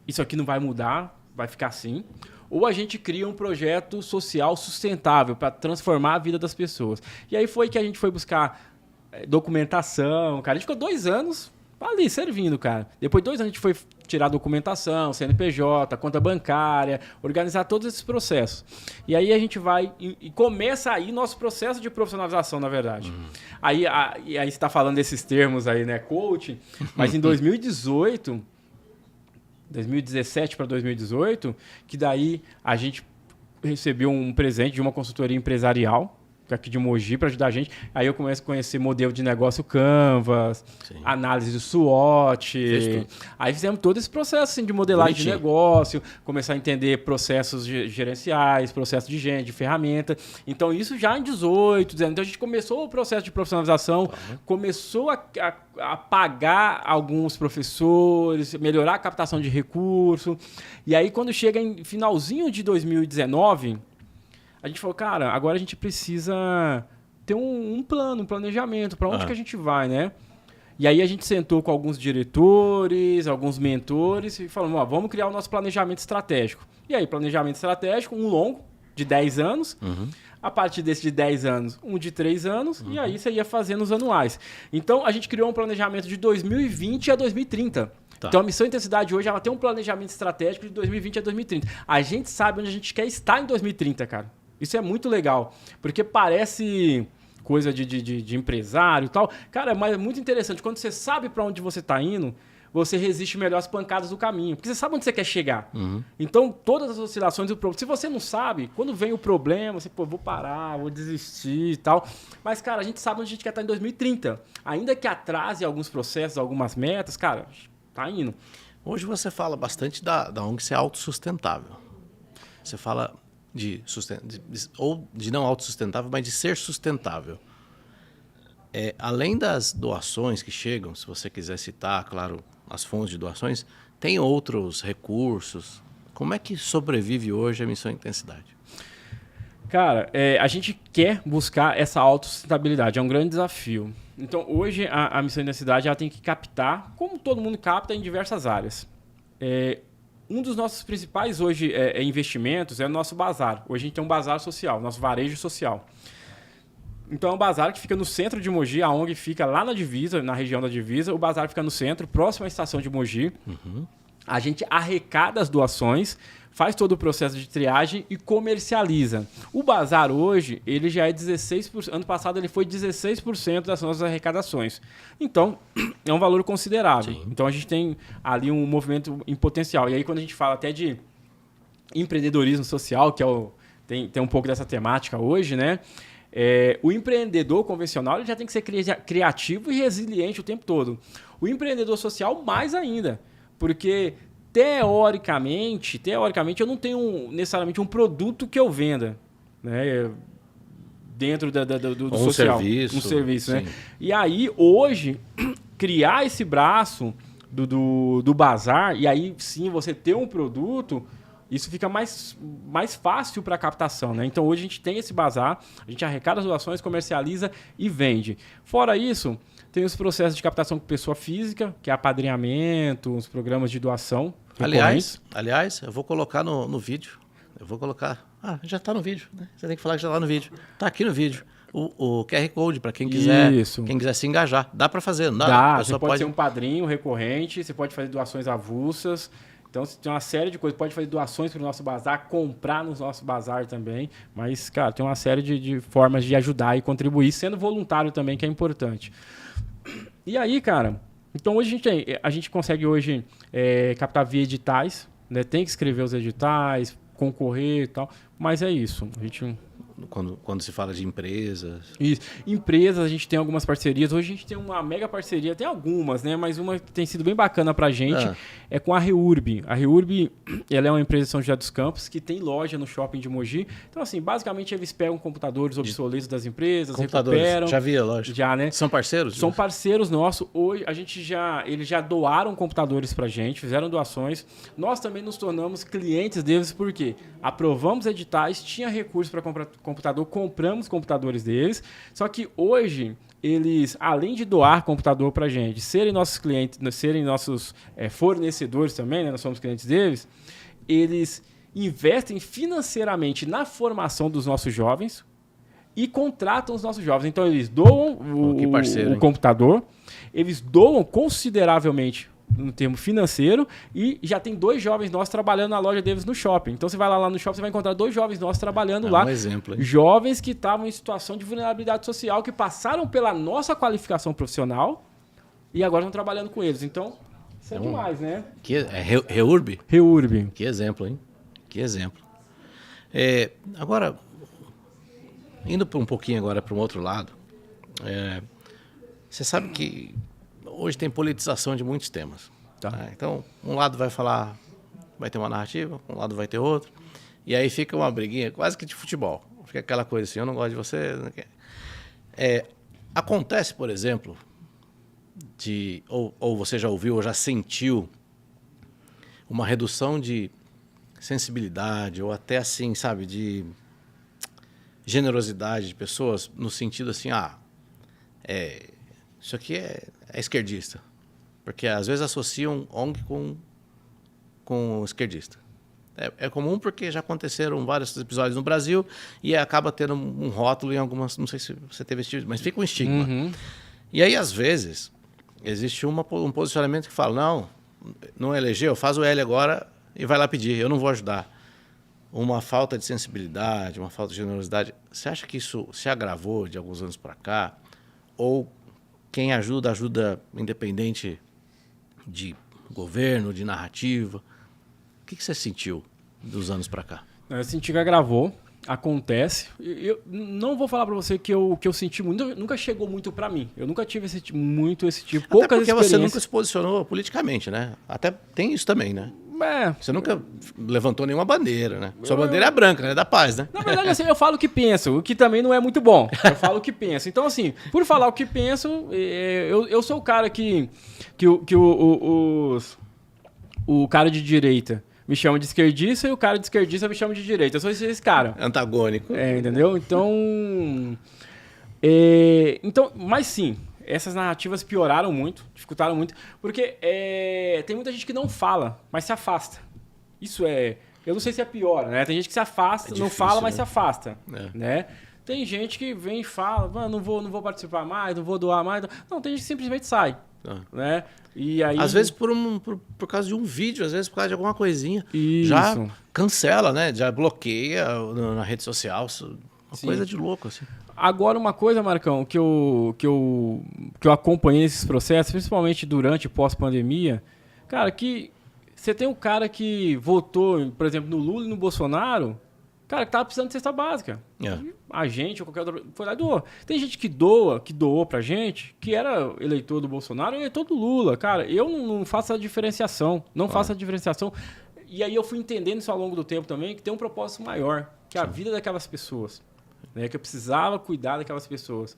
Speaker 2: isso aqui não vai mudar, vai ficar assim. Ou a gente cria um projeto social sustentável para transformar a vida das pessoas. E aí foi que a gente foi buscar documentação, cara. A gente ficou 2 anos ali servindo, cara. Depois de 2 anos a gente foi tirar documentação, CNPJ, conta bancária, organizar todos esses processos. E aí a gente vai e começa aí nosso processo de profissionalização, na verdade. Aí você está falando desses termos aí, né, coach, mas em 2018... 2017 para 2018, que daí a gente recebeu um presente de uma consultoria empresarial aqui de Mogi para ajudar a gente. Aí eu começo a conhecer modelo de negócio Canvas, análise do SWOT. Aí fizemos todo esse processo assim, de modelagem de negócio, começar a entender processos gerenciais, processo de gente, de ferramenta. Então isso já em 18, 19. Então a gente começou o processo de profissionalização, começou a pagar alguns professores, melhorar a captação de recurso. E aí quando chega em finalzinho de 2019... a gente falou, cara, agora a gente precisa ter um plano, um planejamento, para onde que a gente vai, né? E aí a gente sentou com alguns diretores, alguns mentores e falamos, vamos criar o nosso planejamento estratégico. E aí, planejamento estratégico, um longo, de 10 anos. A partir desse de 10 anos, um de 3 anos. E aí você ia fazendo os anuais. Então, a gente criou um planejamento de 2020 a 2030. Então, a Missão Intensidade hoje ela tem um planejamento estratégico de 2020 a 2030. A gente sabe onde a gente quer estar em 2030, cara. Isso é muito legal, porque parece coisa de empresário e tal. Cara, mas é muito interessante. Quando você sabe para onde você está indo, você resiste melhor às pancadas do caminho. Porque você sabe onde você quer chegar. Então, todas as oscilações do problema. Se você não sabe, quando vem o problema, você, pô, vou parar, vou desistir e tal. Mas, cara, a gente sabe onde a gente quer estar em 2030. Ainda que atrase alguns processos, algumas metas, cara, tá indo.
Speaker 1: Hoje você fala bastante da ONG ser autossustentável. Você fala ou de não autossustentável, mas de ser sustentável. Além das doações que chegam, se você quiser citar, claro, as fontes de doações, tem outros recursos. Como é que sobrevive hoje a Missão Intensidade?
Speaker 2: Cara, a gente quer buscar essa autossustentabilidade, é um grande desafio. Então, hoje, a Missão Intensidade ela tem que captar, como todo mundo capta, em diversas áreas. Um dos nossos principais hoje investimentos é o nosso bazar. Hoje a gente tem um bazar social, nosso varejo social. Então é um bazar que fica no centro de Mogi, a ONG fica lá na divisa, na região da divisa. O bazar fica no centro, próximo à estação de Mogi. A gente arrecada as doações, faz todo o processo de triagem e comercializa. O bazar hoje, ele já é 16%. Ano passado ele foi 16% das nossas arrecadações. Então, é um valor considerável.
Speaker 1: Sim.
Speaker 2: Então a gente tem ali um movimento em potencial. E aí quando a gente fala até de empreendedorismo social, que tem um pouco dessa temática hoje, né? O empreendedor convencional ele já tem que ser criativo e resiliente o tempo todo. O empreendedor social, mais ainda. Porque, teoricamente, eu não tenho necessariamente um produto que eu venda, né? Dentro do social. Um serviço, né? E aí, hoje, criar esse braço do bazar, e aí sim você ter um produto... Isso fica mais fácil para a captação, né? Então, hoje a gente tem esse bazar, a gente arrecada as doações, comercializa e vende. Fora isso, tem os processos de captação com pessoa física, que é apadrinhamento, os programas de doação.
Speaker 1: Aliás, eu vou colocar no vídeo. Eu vou colocar... já está no vídeo, né? Você tem que falar que já está no vídeo. Está aqui no vídeo. O QR Code, para quem quiser se engajar. Dá para fazer, não dá?
Speaker 2: Dá, você pode ser um padrinho recorrente, você pode fazer doações avulsas. Então, tem uma série de coisas. Pode fazer doações para o nosso bazar, comprar no nosso bazar também. Mas, cara, tem uma série de formas de ajudar e contribuir, sendo voluntário também, que é importante. E aí, cara, então hoje a gente consegue hoje captar via editais, né? Tem que escrever os editais, concorrer e tal. Mas é isso. A gente...
Speaker 1: Quando se fala de empresas.
Speaker 2: Isso. Empresas, a gente tem algumas parcerias. Hoje a gente tem uma mega parceria, tem algumas, né? Mas uma que tem sido bem bacana pra gente é com a Reurb. A Reurb, ela é uma empresa de São José dos Campos que tem loja no shopping de Mogi. Então, assim, basicamente eles pegam computadores obsoletos das empresas, recuperam.
Speaker 1: Já vi a loja.
Speaker 2: Já, né?
Speaker 1: São parceiros?
Speaker 2: São parceiros nossos. Hoje eles já doaram computadores pra gente, fizeram doações. Nós também nos tornamos clientes deles porque aprovamos editais, tinha recursos para comprar computador, compramos computadores deles, só que hoje eles, além de doar computador para a gente, serem nossos clientes, serem nossos fornecedores também, né? Nós somos clientes deles, eles investem financeiramente na formação dos nossos jovens e contratam os nossos jovens. Então eles doam o computador, eles doam consideravelmente no termo financeiro, e já tem 2 jovens nossos trabalhando na loja deles no shopping. Então você vai lá no shopping, você vai encontrar 2 jovens nossos trabalhando lá.
Speaker 1: Um exemplo, hein?
Speaker 2: Jovens que estavam em situação de vulnerabilidade social, que passaram pela nossa qualificação profissional e agora estão trabalhando com eles. Então, isso é demais, né?
Speaker 1: Reurb?
Speaker 2: Reurb.
Speaker 1: Que exemplo, hein? Que exemplo. Agora, indo um pouquinho agora para um outro lado, você sabe que hoje tem politização de muitos temas.
Speaker 2: Tá.
Speaker 1: Né? Então, um lado vai falar, vai ter uma narrativa, um lado vai ter outro, e aí fica uma briguinha quase que de futebol. Fica aquela coisa assim, eu não gosto de você. Acontece, por exemplo, ou você já ouviu ou já sentiu uma redução de sensibilidade, ou até assim, sabe, de generosidade de pessoas, no sentido assim, isso aqui é esquerdista. Porque às vezes associam ONG com esquerdista. É comum porque já aconteceram vários episódios no Brasil e acaba tendo um rótulo em algumas... Não sei se você teve esse tipo, mas fica um estigma.
Speaker 2: Uhum.
Speaker 1: E aí, às vezes, existe um posicionamento que fala, não elegeu, faz o L agora e vai lá pedir, eu não vou ajudar. Uma falta de sensibilidade, uma falta de generosidade. Você acha que isso se agravou de alguns anos para cá? Ou quem ajuda independente de governo, de narrativa. O que você sentiu dos anos para cá?
Speaker 2: Eu senti que agravou, acontece. Eu não vou falar para você que eu senti muito, nunca chegou muito para mim. Eu nunca tive esse tipo, poucas
Speaker 1: Até porque
Speaker 2: experiências.
Speaker 1: você nunca se posicionou politicamente, né? Até tem isso também, né? Você nunca levantou nenhuma bandeira, né? Sua bandeira é branca, né? Da paz, né?
Speaker 2: Na verdade, assim, eu falo o que penso, o que também não é muito bom. Eu falo o que penso. Então, assim, por falar o que penso, eu sou o cara que o cara de direita me chama de esquerdista e o cara de esquerdista me chama de direita. Eu sou esse cara.
Speaker 1: Antagônico.
Speaker 2: Entendeu? Então, mas sim, essas narrativas pioraram muito, dificultaram muito, porque tem muita gente que não fala, mas se afasta. Isso eu não sei se é pior, né? Tem gente que se afasta,
Speaker 1: difícil,
Speaker 2: não fala, mas
Speaker 1: né?
Speaker 2: se afasta,
Speaker 1: É.
Speaker 2: né? Tem gente que vem e fala, não vou participar mais, não vou doar mais. Não, tem gente que simplesmente sai, né? E aí,
Speaker 1: Às vezes por causa de um vídeo, às vezes por causa de alguma coisinha.
Speaker 2: Isso.
Speaker 1: Já cancela, né? Já bloqueia na rede social. Uma
Speaker 2: Sim.
Speaker 1: coisa de louco, assim.
Speaker 2: Agora, uma coisa, Marcão, que eu acompanhei nesses processos, principalmente durante e pós-pandemia, cara, que você tem um cara que votou, por exemplo, no Lula e no Bolsonaro, cara, que tava precisando de cesta básica. A gente ou qualquer outro foi lá e doou. Tem gente que doou pra gente, que era eleitor do Bolsonaro e eleitor do Lula. Cara, eu não faço a diferenciação. Não faço a diferenciação. E aí eu fui entendendo isso ao longo do tempo também, que tem um propósito maior, que é a vida daquelas pessoas. Né, que eu precisava cuidar daquelas pessoas.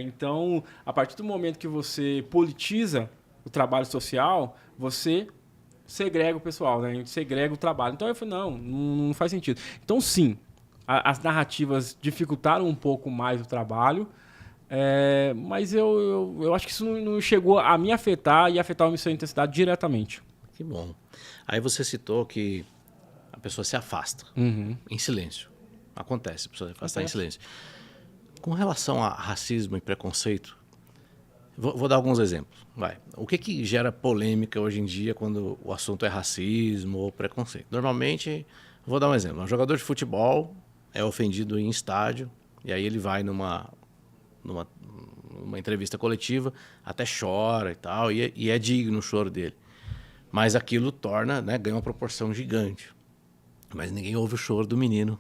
Speaker 2: Então, a partir do momento que você politiza o trabalho social, você segrega o pessoal, né? Segrega o trabalho. Então, eu falei, não faz sentido. Então, sim, as narrativas dificultaram um pouco mais o trabalho, mas eu acho que isso não chegou a me afetar e afetar a missão de intensidade diretamente.
Speaker 1: Que bom. Aí você citou que a pessoa se afasta em silêncio. Acontece, a pessoa se afasta em silêncio. Com relação a racismo e preconceito, vou dar alguns exemplos. O que gera polêmica hoje em dia quando o assunto é racismo ou preconceito? Normalmente, vou dar um exemplo. Um jogador de futebol é ofendido em estádio e aí ele vai numa entrevista coletiva, até chora e tal, e é digno o choro dele. Mas aquilo torna, né, ganha uma proporção gigante. Mas ninguém ouve o choro do menino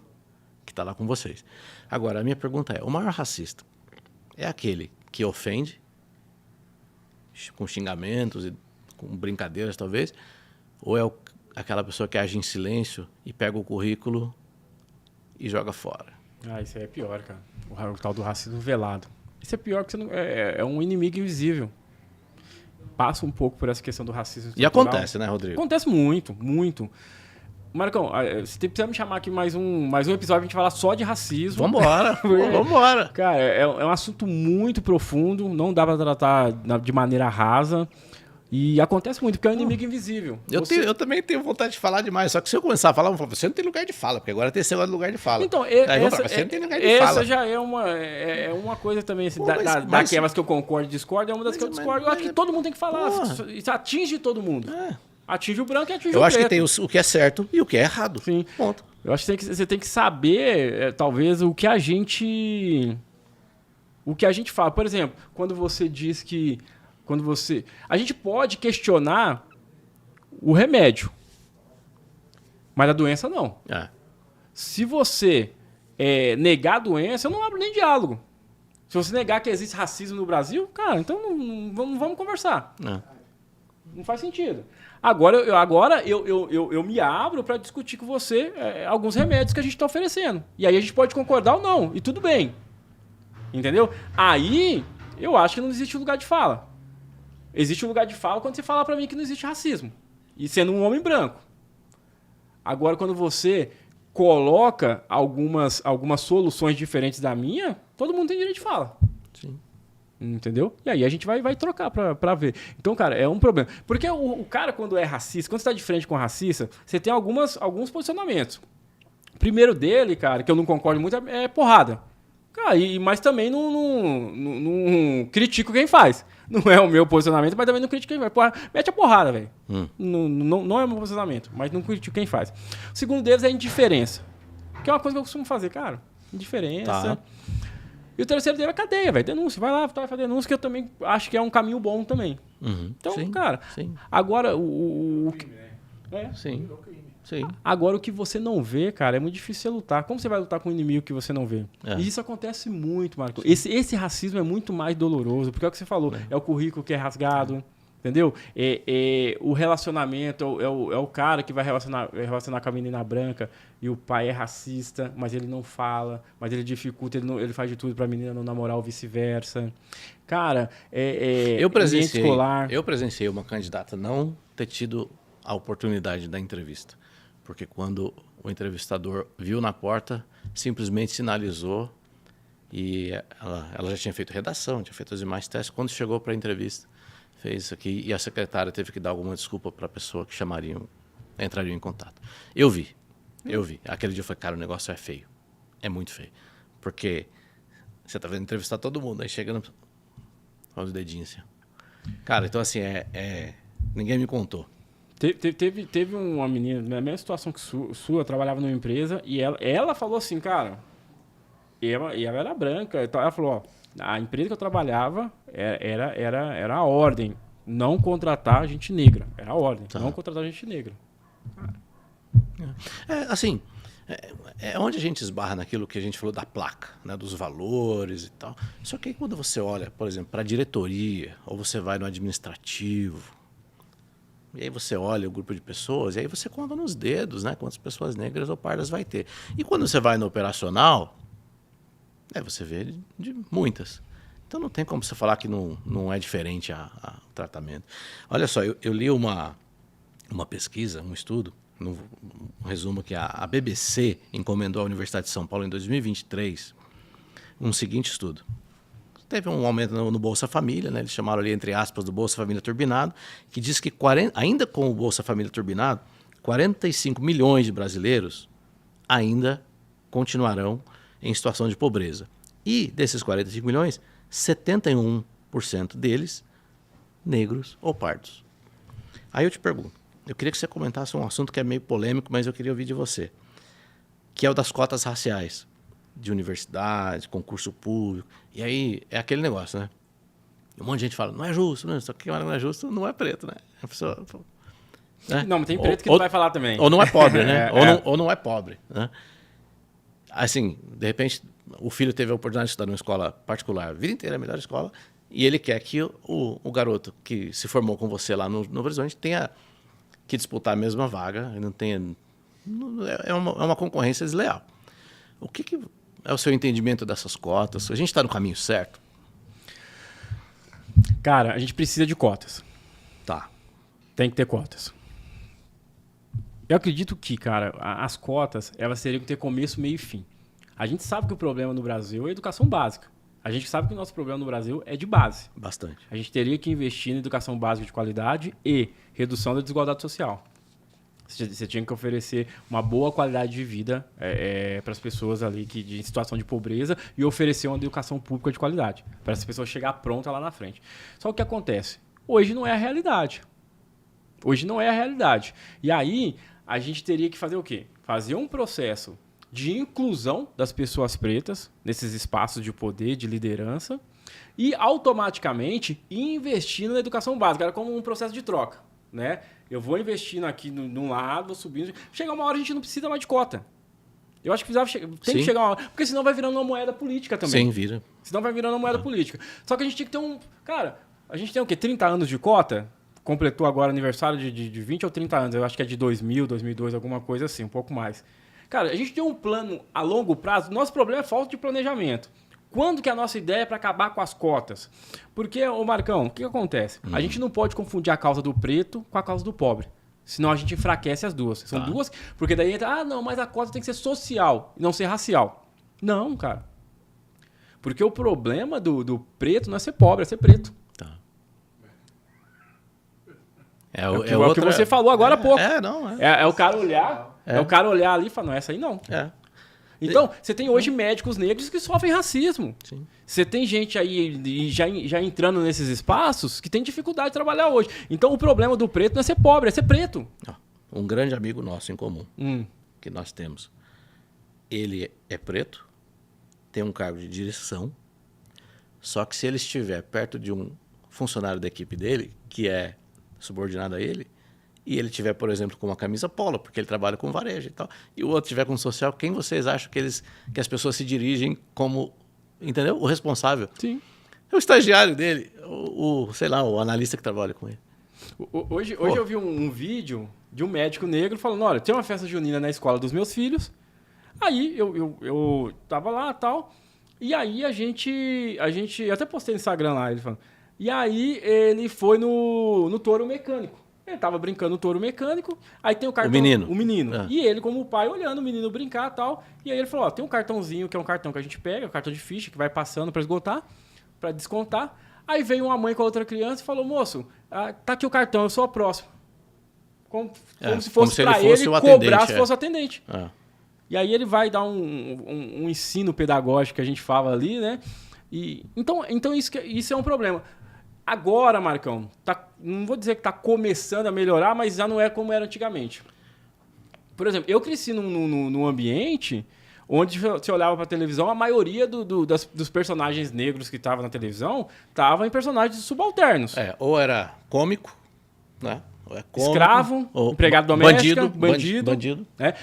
Speaker 1: que está lá com vocês. Agora, a minha pergunta é, o maior racista é aquele que ofende, com xingamentos e com brincadeiras talvez, ou é aquela pessoa que age em silêncio e pega o currículo e joga fora?
Speaker 2: Isso aí é pior, cara. O tal do racismo velado. Isso é pior porque é um inimigo invisível. Passa um pouco por essa questão do racismo estrutural.
Speaker 1: E acontece, né, Rodrigo?
Speaker 2: Acontece muito, muito. Marcão, você precisa me chamar aqui mais um episódio pra gente falar só de racismo.
Speaker 1: Vambora, vambora.
Speaker 2: Cara, é um assunto muito profundo, não dá pra tratar de maneira rasa. E acontece muito, porque é um inimigo invisível.
Speaker 1: Eu também tenho vontade de falar demais, só que se eu começar a falar, vão falar, você não tem lugar de fala, porque agora tem esse negócio de lugar de fala.
Speaker 2: Então,
Speaker 1: você não tem lugar de fala.
Speaker 2: Essa já é uma coisa também, assim, daquelas que eu concordo e discordo, é uma das que eu discordo. Eu acho que todo mundo tem que falar, isso atinge todo mundo. Atinge o branco e atinge o preto.
Speaker 1: Eu acho que tem o que é certo e o que é errado.
Speaker 2: Sim.
Speaker 1: Ponto.
Speaker 2: Eu acho que você tem que saber, talvez, o que a gente fala. Por exemplo, quando você diz que... A gente pode questionar o remédio, mas a doença não. Se você negar a doença, eu não abro nem diálogo. Se você negar que existe racismo no Brasil, cara, então não vamos conversar. Não faz sentido. Agora eu me abro para discutir com você alguns remédios que a gente está oferecendo. E aí a gente pode concordar ou não. E tudo bem. Entendeu? Aí eu acho que não existe lugar de fala. Existe um lugar de fala quando você fala para mim que não existe racismo. E sendo um homem branco. Agora, quando você coloca algumas soluções diferentes da minha, todo mundo tem direito de fala.
Speaker 1: Sim.
Speaker 2: Entendeu? E aí a gente vai trocar pra ver. Então, cara, é um problema. Porque o cara, quando é racista, quando você tá de frente com o racista, você tem alguns posicionamentos. O primeiro dele, cara, que eu não concordo muito, é porrada. Cara, mas também não critico quem faz. Não é o meu posicionamento, mas também não critico quem faz. Mete a porrada, velho. Não é o meu posicionamento, mas não critico quem faz. O segundo deles é indiferença. Que é uma coisa que eu costumo fazer, cara. Indiferença.
Speaker 1: Tá.
Speaker 2: E o terceiro dele é cadeia, velho. Denúncia. Vai lá, vai fazer denúncia, que eu também acho que é um caminho bom também. Então,
Speaker 1: Sim,
Speaker 2: cara,
Speaker 1: sim.
Speaker 2: agora
Speaker 1: Sim. Sim.
Speaker 2: Agora, o que você não vê, cara, é muito difícil você lutar. Como você vai lutar com um inimigo que você não vê?
Speaker 1: É.
Speaker 2: E isso acontece muito, Marco. Esse racismo é muito mais doloroso, porque é o que você falou. É o currículo que é rasgado, entendeu? O relacionamento, é o cara que vai relacionar com a menina branca e o pai é racista, mas ele não fala, mas ele dificulta, ele faz de tudo pra menina não namorar ou vice-versa. Cara, ambiente escolar.
Speaker 1: Eu presenciei uma candidata não ter tido a oportunidade da entrevista. Porque quando o entrevistador viu na porta, simplesmente sinalizou e ela já tinha feito redação, tinha feito os demais testes. Quando chegou para a entrevista, fez isso aqui e a secretária teve que dar alguma desculpa para a pessoa que entrariam em contato. Eu vi. Aquele dia eu falei, cara, o negócio é feio. É muito feio. Porque você tá vendo entrevistar todo mundo, aí chega olha os dedinhos assim. Cara, então assim, ninguém me contou.
Speaker 2: Teve uma menina, na mesma situação que sua, trabalhava numa empresa, e ela falou assim, cara, e ela era branca, então ela falou, ó, a empresa que eu trabalhava era a ordem, não contratar gente negra. Era a ordem, não contratar gente negra.
Speaker 1: Assim, é onde a gente esbarra naquilo que a gente falou da placa, né, dos valores e tal. Só que aí quando você olha, por exemplo, para a diretoria, ou você vai no administrativo, e aí você olha o grupo de pessoas, e aí você conta nos dedos, né, quantas pessoas negras ou pardas vai ter. E quando você vai no operacional, você vê de muitas. Então não tem como você falar que não é diferente o tratamento. Olha só, eu li uma pesquisa, um estudo, um resumo que a BBC encomendou à Universidade de São Paulo em 2023 um seguinte estudo. Teve um aumento no Bolsa Família, né? Eles chamaram ali, entre aspas, do Bolsa Família turbinado, que diz que ainda com o Bolsa Família turbinado, 45 milhões de brasileiros ainda continuarão em situação de pobreza. E desses 45 milhões, 71% deles negros ou pardos. Aí eu te pergunto, eu queria que você comentasse um assunto que é meio polêmico, mas eu queria ouvir de você, que é o das cotas raciais de universidade, concurso público. E aí é aquele negócio, né? Um monte de gente fala, não é justo, né? Só que não é justo, não é preto, né? A pessoa, né?
Speaker 2: Não, mas tem preto que tu vai falar também.
Speaker 1: Ou não é pobre, né? Ou não é pobre, né? Assim, de repente, o filho teve a oportunidade de estudar numa escola particular, a vida inteira a melhor escola, e ele quer que o garoto que se formou com você lá no Horizonte tenha que disputar a mesma vaga, e não tenha... É uma concorrência desleal. O que é o seu entendimento dessas cotas? A gente está no caminho certo?
Speaker 2: Cara, a gente precisa de cotas.
Speaker 1: Tá.
Speaker 2: Tem que ter cotas. Eu acredito que, cara, as cotas, elas teriam que ter começo, meio e fim. A gente sabe que o problema no Brasil é a educação básica. A gente sabe que o nosso problema no Brasil é de base.
Speaker 1: Bastante.
Speaker 2: A gente teria que investir na educação básica de qualidade e redução da desigualdade social. Você tinha que oferecer uma boa qualidade de vida para as pessoas ali em situação de pobreza e oferecer uma educação pública de qualidade, para essa pessoa chegar pronta lá na frente. Só que o que acontece? Hoje não é a realidade. Hoje não é a realidade. E aí, a gente teria que fazer o quê? Fazer um processo de inclusão das pessoas pretas nesses espaços de poder, de liderança, e automaticamente investir na educação básica. Era como um processo de troca, né? Eu vou investindo aqui num lado, vou subindo. Chega uma hora a gente não precisa mais de cota. Eu acho que tem que chegar uma hora. Porque senão vai virando uma moeda política também.
Speaker 1: Sim, vira.
Speaker 2: Senão vai virando uma moeda política. Só que a gente tinha que ter um... Cara, a gente tem o quê? 30 anos de cota? Completou agora aniversário de 20 ou 30 anos. Eu acho que é de 2000, 2002, alguma coisa assim, um pouco mais. Cara, a gente tem um plano a longo prazo. Nosso problema é falta de planejamento. Quando que é a nossa ideia é para acabar com as cotas? Porque, ô Marcão, o que acontece? A gente não pode confundir a causa do preto com a causa do pobre. Senão a gente enfraquece as duas. São duas, porque daí entra, não, mas a cota tem que ser social e não ser racial. Não, cara. Porque o problema do preto não é ser pobre, é ser preto.
Speaker 1: Tá.
Speaker 2: O que você falou agora há pouco.
Speaker 1: Não.
Speaker 2: É o cara olhar, o cara olhar ali e falar, não, essa aí não. Então, você tem hoje médicos negros que sofrem racismo. Sim. Você tem gente aí já entrando nesses espaços que tem dificuldade de trabalhar hoje. Então, o problema do preto não é ser pobre, é ser preto.
Speaker 1: Um grande amigo nosso em comum, que nós temos, ele é preto, tem um cargo de direção Só que se ele estiver perto de um funcionário da equipe dele, que é subordinado a ele, e ele tiver, por exemplo, com uma camisa polo, porque ele trabalha com varejo e tal, e o outro tiver com social, quem vocês acham que as pessoas se dirigem como, entendeu? O responsável.
Speaker 2: Sim.
Speaker 1: É o estagiário dele, sei lá, o analista que trabalha com ele.
Speaker 2: Hoje eu vi um vídeo de um médico negro falando, olha, tem uma festa junina na escola dos meus filhos, aí eu tava lá e tal, e aí a gente eu até postei no Instagram lá, ele falando, e aí ele foi no touro mecânico. Ele tava brincando no touro mecânico, aí tem o cartão... O menino.
Speaker 1: Ah.
Speaker 2: E ele, como pai, olhando o menino brincar e tal, e aí ele falou, ó, tem um cartãozinho, que é um cartão que a gente pega, um cartão de ficha, que vai passando para esgotar, para descontar. Aí veio uma mãe com a outra criança e falou, moço, tá aqui o cartão, eu sou a próxima. Como se fosse para ele cobrar se fosse o atendente. E aí ele vai dar um ensino pedagógico que a gente fala ali, né? Então isso é um problema. Agora, Marcão, não vou dizer que está começando a melhorar, mas já não é como era antigamente. Por exemplo, eu cresci num ambiente onde você olhava para a televisão, a maioria dos personagens negros que estavam na televisão estavam em personagens subalternos.
Speaker 1: Ou era cômico, né?
Speaker 2: Escravo, empregado doméstico, bandido.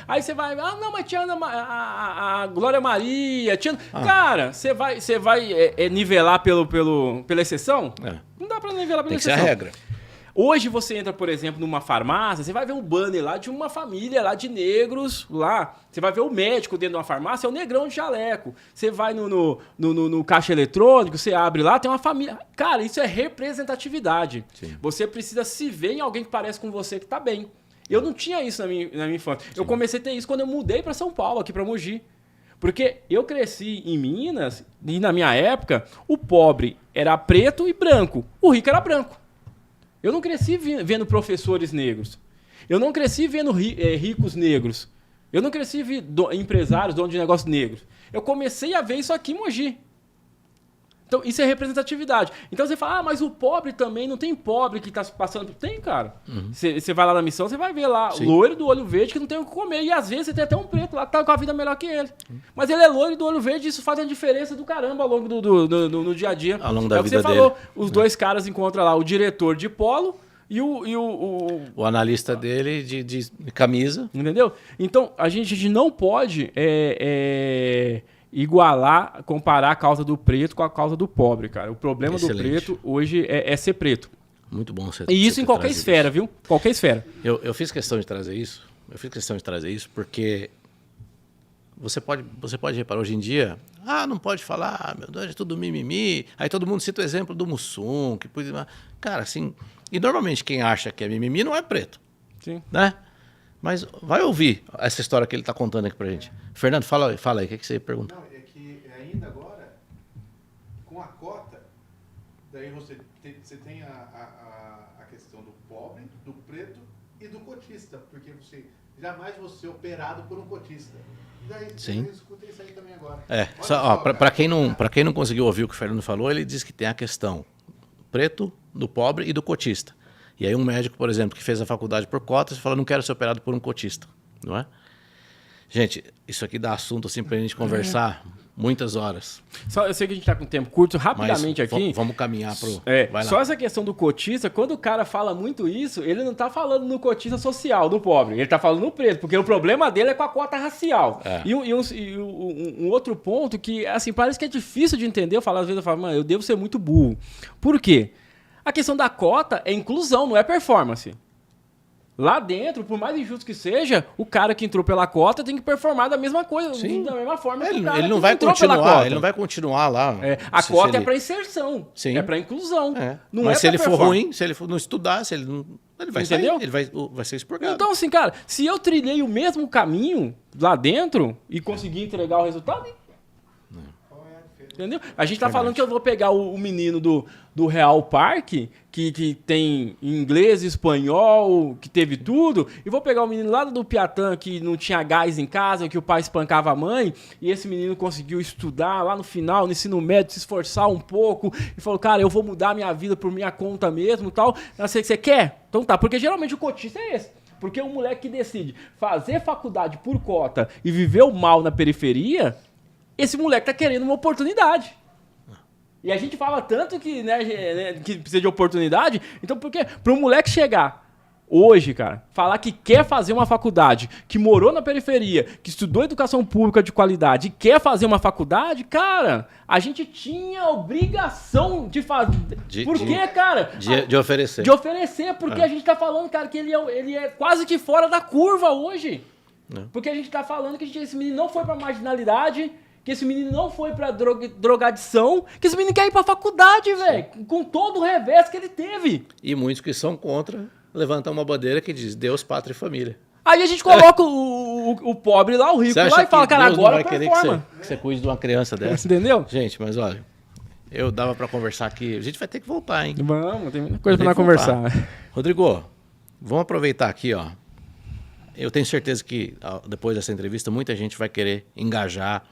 Speaker 2: Aí você vai, mas tinha a Glória Maria, tinha... Cara, você vai nivelar pela exceção? Não dá pra nivelar pela exceção.
Speaker 1: Tem que ser a regra.
Speaker 2: Hoje você entra, por exemplo, numa farmácia, você vai ver um banner lá de uma família lá de negros lá. Você vai ver o médico dentro de uma farmácia, é o negrão de jaleco. Você vai no caixa eletrônico, você abre lá, tem uma família. Cara, isso é representatividade. Sim. Você precisa se ver em alguém que parece com você que tá bem. Eu não tinha isso na minha infância. Sim. Eu comecei a ter isso quando eu mudei para São Paulo, aqui para Mogi. Porque eu cresci em Minas e na minha época, o pobre era preto e branco. O rico era branco. Eu não cresci vendo professores negros. Eu não cresci vendo ricos negros. Eu não cresci vendo empresários, donos de negócios negros. Eu comecei a ver isso aqui em Mogi. Então, isso é representatividade. Então, você fala, mas o pobre também, não tem pobre que está passando... Tem, cara. Você vai lá na missão, você vai ver lá, o loiro do olho verde que não tem o que comer. E, às vezes, você tem até um preto lá que tá com a vida melhor que ele. Mas ele é loiro do olho verde e isso faz uma diferença do caramba ao longo do dia a dia.
Speaker 1: Ao longo da vida dele.
Speaker 2: Você falou, os dois caras encontram lá o diretor de polo e o
Speaker 1: analista dele de camisa.
Speaker 2: Entendeu? Então, a gente não pode... igualar, comparar a causa do preto com a causa do pobre, cara. O problema do preto hoje é ser preto.
Speaker 1: Muito bom você
Speaker 2: E isso em qualquer esfera, viu? Qualquer esfera.
Speaker 1: Eu fiz questão de trazer isso. Porque você pode reparar hoje em dia, não pode falar, meu Deus, é tudo mimimi. Aí todo mundo cita o exemplo do Mussum, que cara, assim, e normalmente quem acha que é mimimi não é preto.
Speaker 2: Sim.
Speaker 1: Né? Mas vai ouvir essa história que ele está contando aqui pra gente. Fernando, fala aí, o que você ia perguntar?
Speaker 3: Não, é que ainda agora, com a cota, daí você tem a questão do pobre, do preto e do cotista, porque jamais você é operado por um cotista. E daí eu escutei isso aí também agora.
Speaker 1: Para quem não conseguiu ouvir o que o Fernando falou, ele disse que tem a questão preto, do pobre e do cotista. E aí um médico, por exemplo, que fez a faculdade por cotas, fala, não quero ser operado por um cotista, não é? Gente, isso aqui dá assunto assim pra gente conversar muitas horas.
Speaker 2: Eu sei que a gente tá com tempo curto, rapidamente aqui.
Speaker 1: Vamos caminhar pro...
Speaker 2: Vai lá. Só essa questão do cotista, quando o cara fala muito isso, ele não tá falando no cotista social, do pobre. Ele tá falando no preto, porque o problema dele é com a cota racial. E um outro ponto que, assim, parece que é difícil de entender. Às vezes eu falo, mano, eu devo ser muito burro. Por quê? A questão da cota é inclusão, não é performance. Lá dentro, por mais injusto que seja, o cara que entrou pela cota tem que performar da mesma coisa, da mesma forma que o cara
Speaker 1: ele não vai continuar lá.
Speaker 2: A cota é para inserção, é para inclusão. Não
Speaker 1: mas se ele for ruim,
Speaker 2: se
Speaker 1: ele não estudar, ele vai
Speaker 2: Entendeu?
Speaker 1: sair, ele vai ser expurgado.
Speaker 2: Então, assim, cara, se eu trilhei o mesmo caminho lá dentro e consegui entregar o resultado... Entendeu? A gente tá falando que eu vou pegar o menino do Real Parque, que tem inglês, espanhol, que teve tudo, e vou pegar o menino lá do Piatã, que não tinha gás em casa, que o pai espancava a mãe, e esse menino conseguiu estudar lá no final, no ensino médio, se esforçar um pouco, e falou, cara, eu vou mudar a minha vida por minha conta mesmo e tal. Você quer? Então tá, porque geralmente o cotista é esse. Porque o moleque que decide fazer faculdade por cota e viver o mal na periferia... Esse moleque tá querendo uma oportunidade. E a gente fala tanto que, né, que precisa de oportunidade. Então, por quê? Para um moleque chegar hoje, cara, falar que quer fazer uma faculdade, que morou na periferia, que estudou educação pública de qualidade e quer fazer uma faculdade, cara, a gente tinha a obrigação de fazer. Por quê, cara?
Speaker 1: De oferecer.
Speaker 2: De oferecer, porque a gente tá falando, cara, que ele é quase que fora da curva hoje. Porque a gente tá falando que esse menino não foi pra marginalidade, que esse menino não foi pra drogadição, que esse menino quer ir pra faculdade, velho, com todo o revés que ele teve.
Speaker 1: E muitos que são contra levantam uma bandeira que diz Deus, pátria e família.
Speaker 2: Aí a gente coloca o pobre lá, o rico lá e fala, cara,
Speaker 1: Deus
Speaker 2: agora
Speaker 1: não vai querer que você cuide de uma criança dessa.
Speaker 2: Entendeu?
Speaker 1: Gente, mas olha, eu dava pra conversar aqui. A gente vai ter que voltar, hein?
Speaker 2: Vamos, tem muita coisa pra nós conversar.
Speaker 1: Rodrigo, vamos aproveitar aqui, ó. Eu tenho certeza que depois dessa entrevista muita gente vai querer engajar,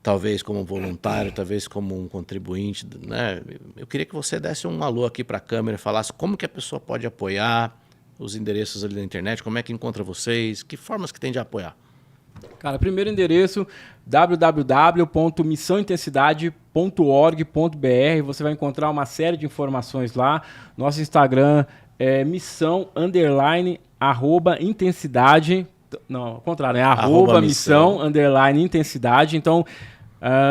Speaker 1: talvez como voluntário, talvez como um contribuinte, né? Eu queria que você desse um alô aqui para a câmera, falasse como que a pessoa pode apoiar, os endereços ali na internet, como é que encontra vocês, que formas que tem de apoiar.
Speaker 2: Cara, primeiro endereço, www.missãointensidade.org.br. Você vai encontrar uma série de informações lá. Nosso Instagram é missão_intensidade. Não, ao contrário, é @missão_intensidade. Então,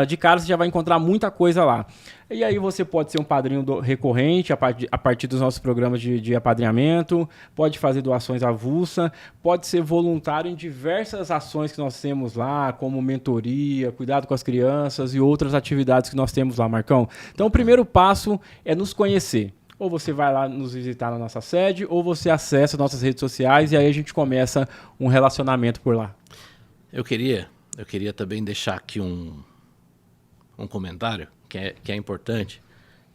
Speaker 2: de cara você já vai encontrar muita coisa lá. E aí você pode ser um padrinho recorrente a partir dos nossos programas de apadrinhamento, pode fazer doações avulsa, pode ser voluntário em diversas ações que nós temos lá, como mentoria, cuidado com as crianças e outras atividades que nós temos lá, Marcão. Então o primeiro passo é nos conhecer. Ou você vai lá nos visitar na nossa sede, ou você acessa nossas redes sociais e aí a gente começa um relacionamento por lá.
Speaker 1: Eu queria também deixar aqui um comentário que é importante,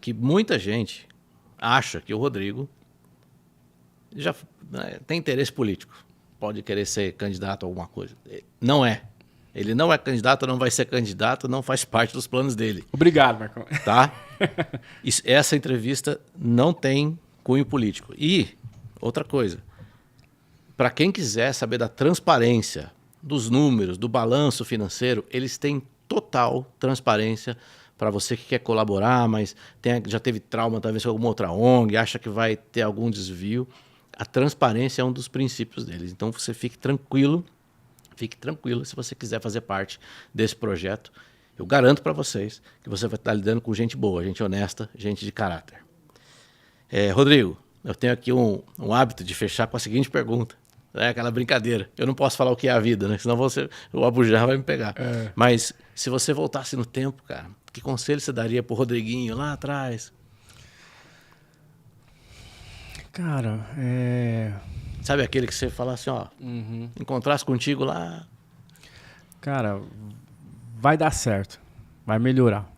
Speaker 1: que muita gente acha que o Rodrigo já tem interesse político, pode querer ser candidato a alguma coisa. Não é. Ele não é candidato, não vai ser candidato, não faz parte dos planos dele.
Speaker 2: Obrigado, Marcão.
Speaker 1: Tá? Essa entrevista não tem cunho político. E, outra coisa, para quem quiser saber da transparência, dos números, do balanço financeiro, eles têm total transparência para você que quer colaborar, mas já teve trauma talvez com alguma outra ONG, acha que vai ter algum desvio. A transparência é um dos princípios deles. Então você fique tranquilo se você quiser fazer parte desse projeto. Eu garanto para vocês que você vai estar lidando com gente boa, gente honesta, gente de caráter. Rodrigo, eu tenho aqui um hábito de fechar com a seguinte pergunta. É aquela brincadeira. Eu não posso falar o que é a vida, né? Senão o Abujanra vai me pegar. Mas se você voltasse no tempo, cara, que conselho você daria pro Rodriguinho lá atrás?
Speaker 2: Cara,
Speaker 1: Sabe aquele que você fala assim, ó, encontrasse contigo lá?
Speaker 2: Cara, vai dar certo. Vai melhorar.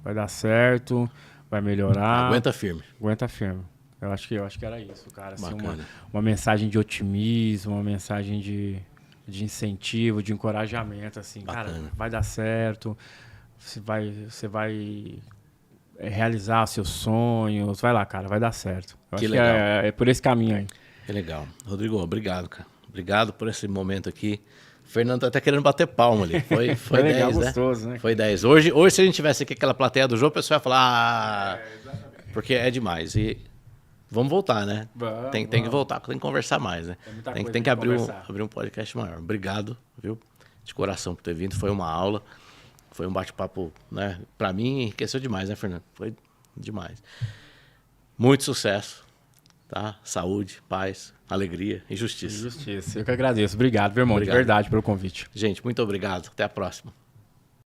Speaker 2: Vai dar certo, vai melhorar.
Speaker 1: Aguenta firme.
Speaker 2: Aguenta firme. Eu acho que era isso, cara. Assim, uma mensagem de otimismo, uma mensagem de incentivo, de encorajamento, assim,
Speaker 1: bacana.
Speaker 2: Cara, vai dar certo, você vai realizar seus sonhos, vai lá, cara, vai dar certo. Eu
Speaker 1: que
Speaker 2: acho
Speaker 1: legal.
Speaker 2: Que é por esse caminho aí.
Speaker 1: Que legal. Rodrigo, obrigado, cara. Obrigado por esse momento aqui. O Fernando tá até querendo bater palma ali. Foi
Speaker 2: legal,
Speaker 1: 10,
Speaker 2: gostoso, né?
Speaker 1: Foi 10. Hoje, se a gente tivesse aqui aquela plateia do jogo, o pessoal ia falar... porque é demais. E vamos voltar, né? Tem que voltar, tem que conversar mais, né? Tem que abrir um podcast maior. Obrigado, viu? De coração por ter vindo. Foi uma aula. Foi um bate-papo, né? Pra mim, enriqueceu demais, né, Fernando? Foi demais. Muito sucesso, tá? Saúde, paz, alegria e justiça.
Speaker 2: Justiça. Eu que agradeço. Obrigado, meu irmão. De verdade, pelo convite.
Speaker 1: Gente, muito obrigado. Até a próxima.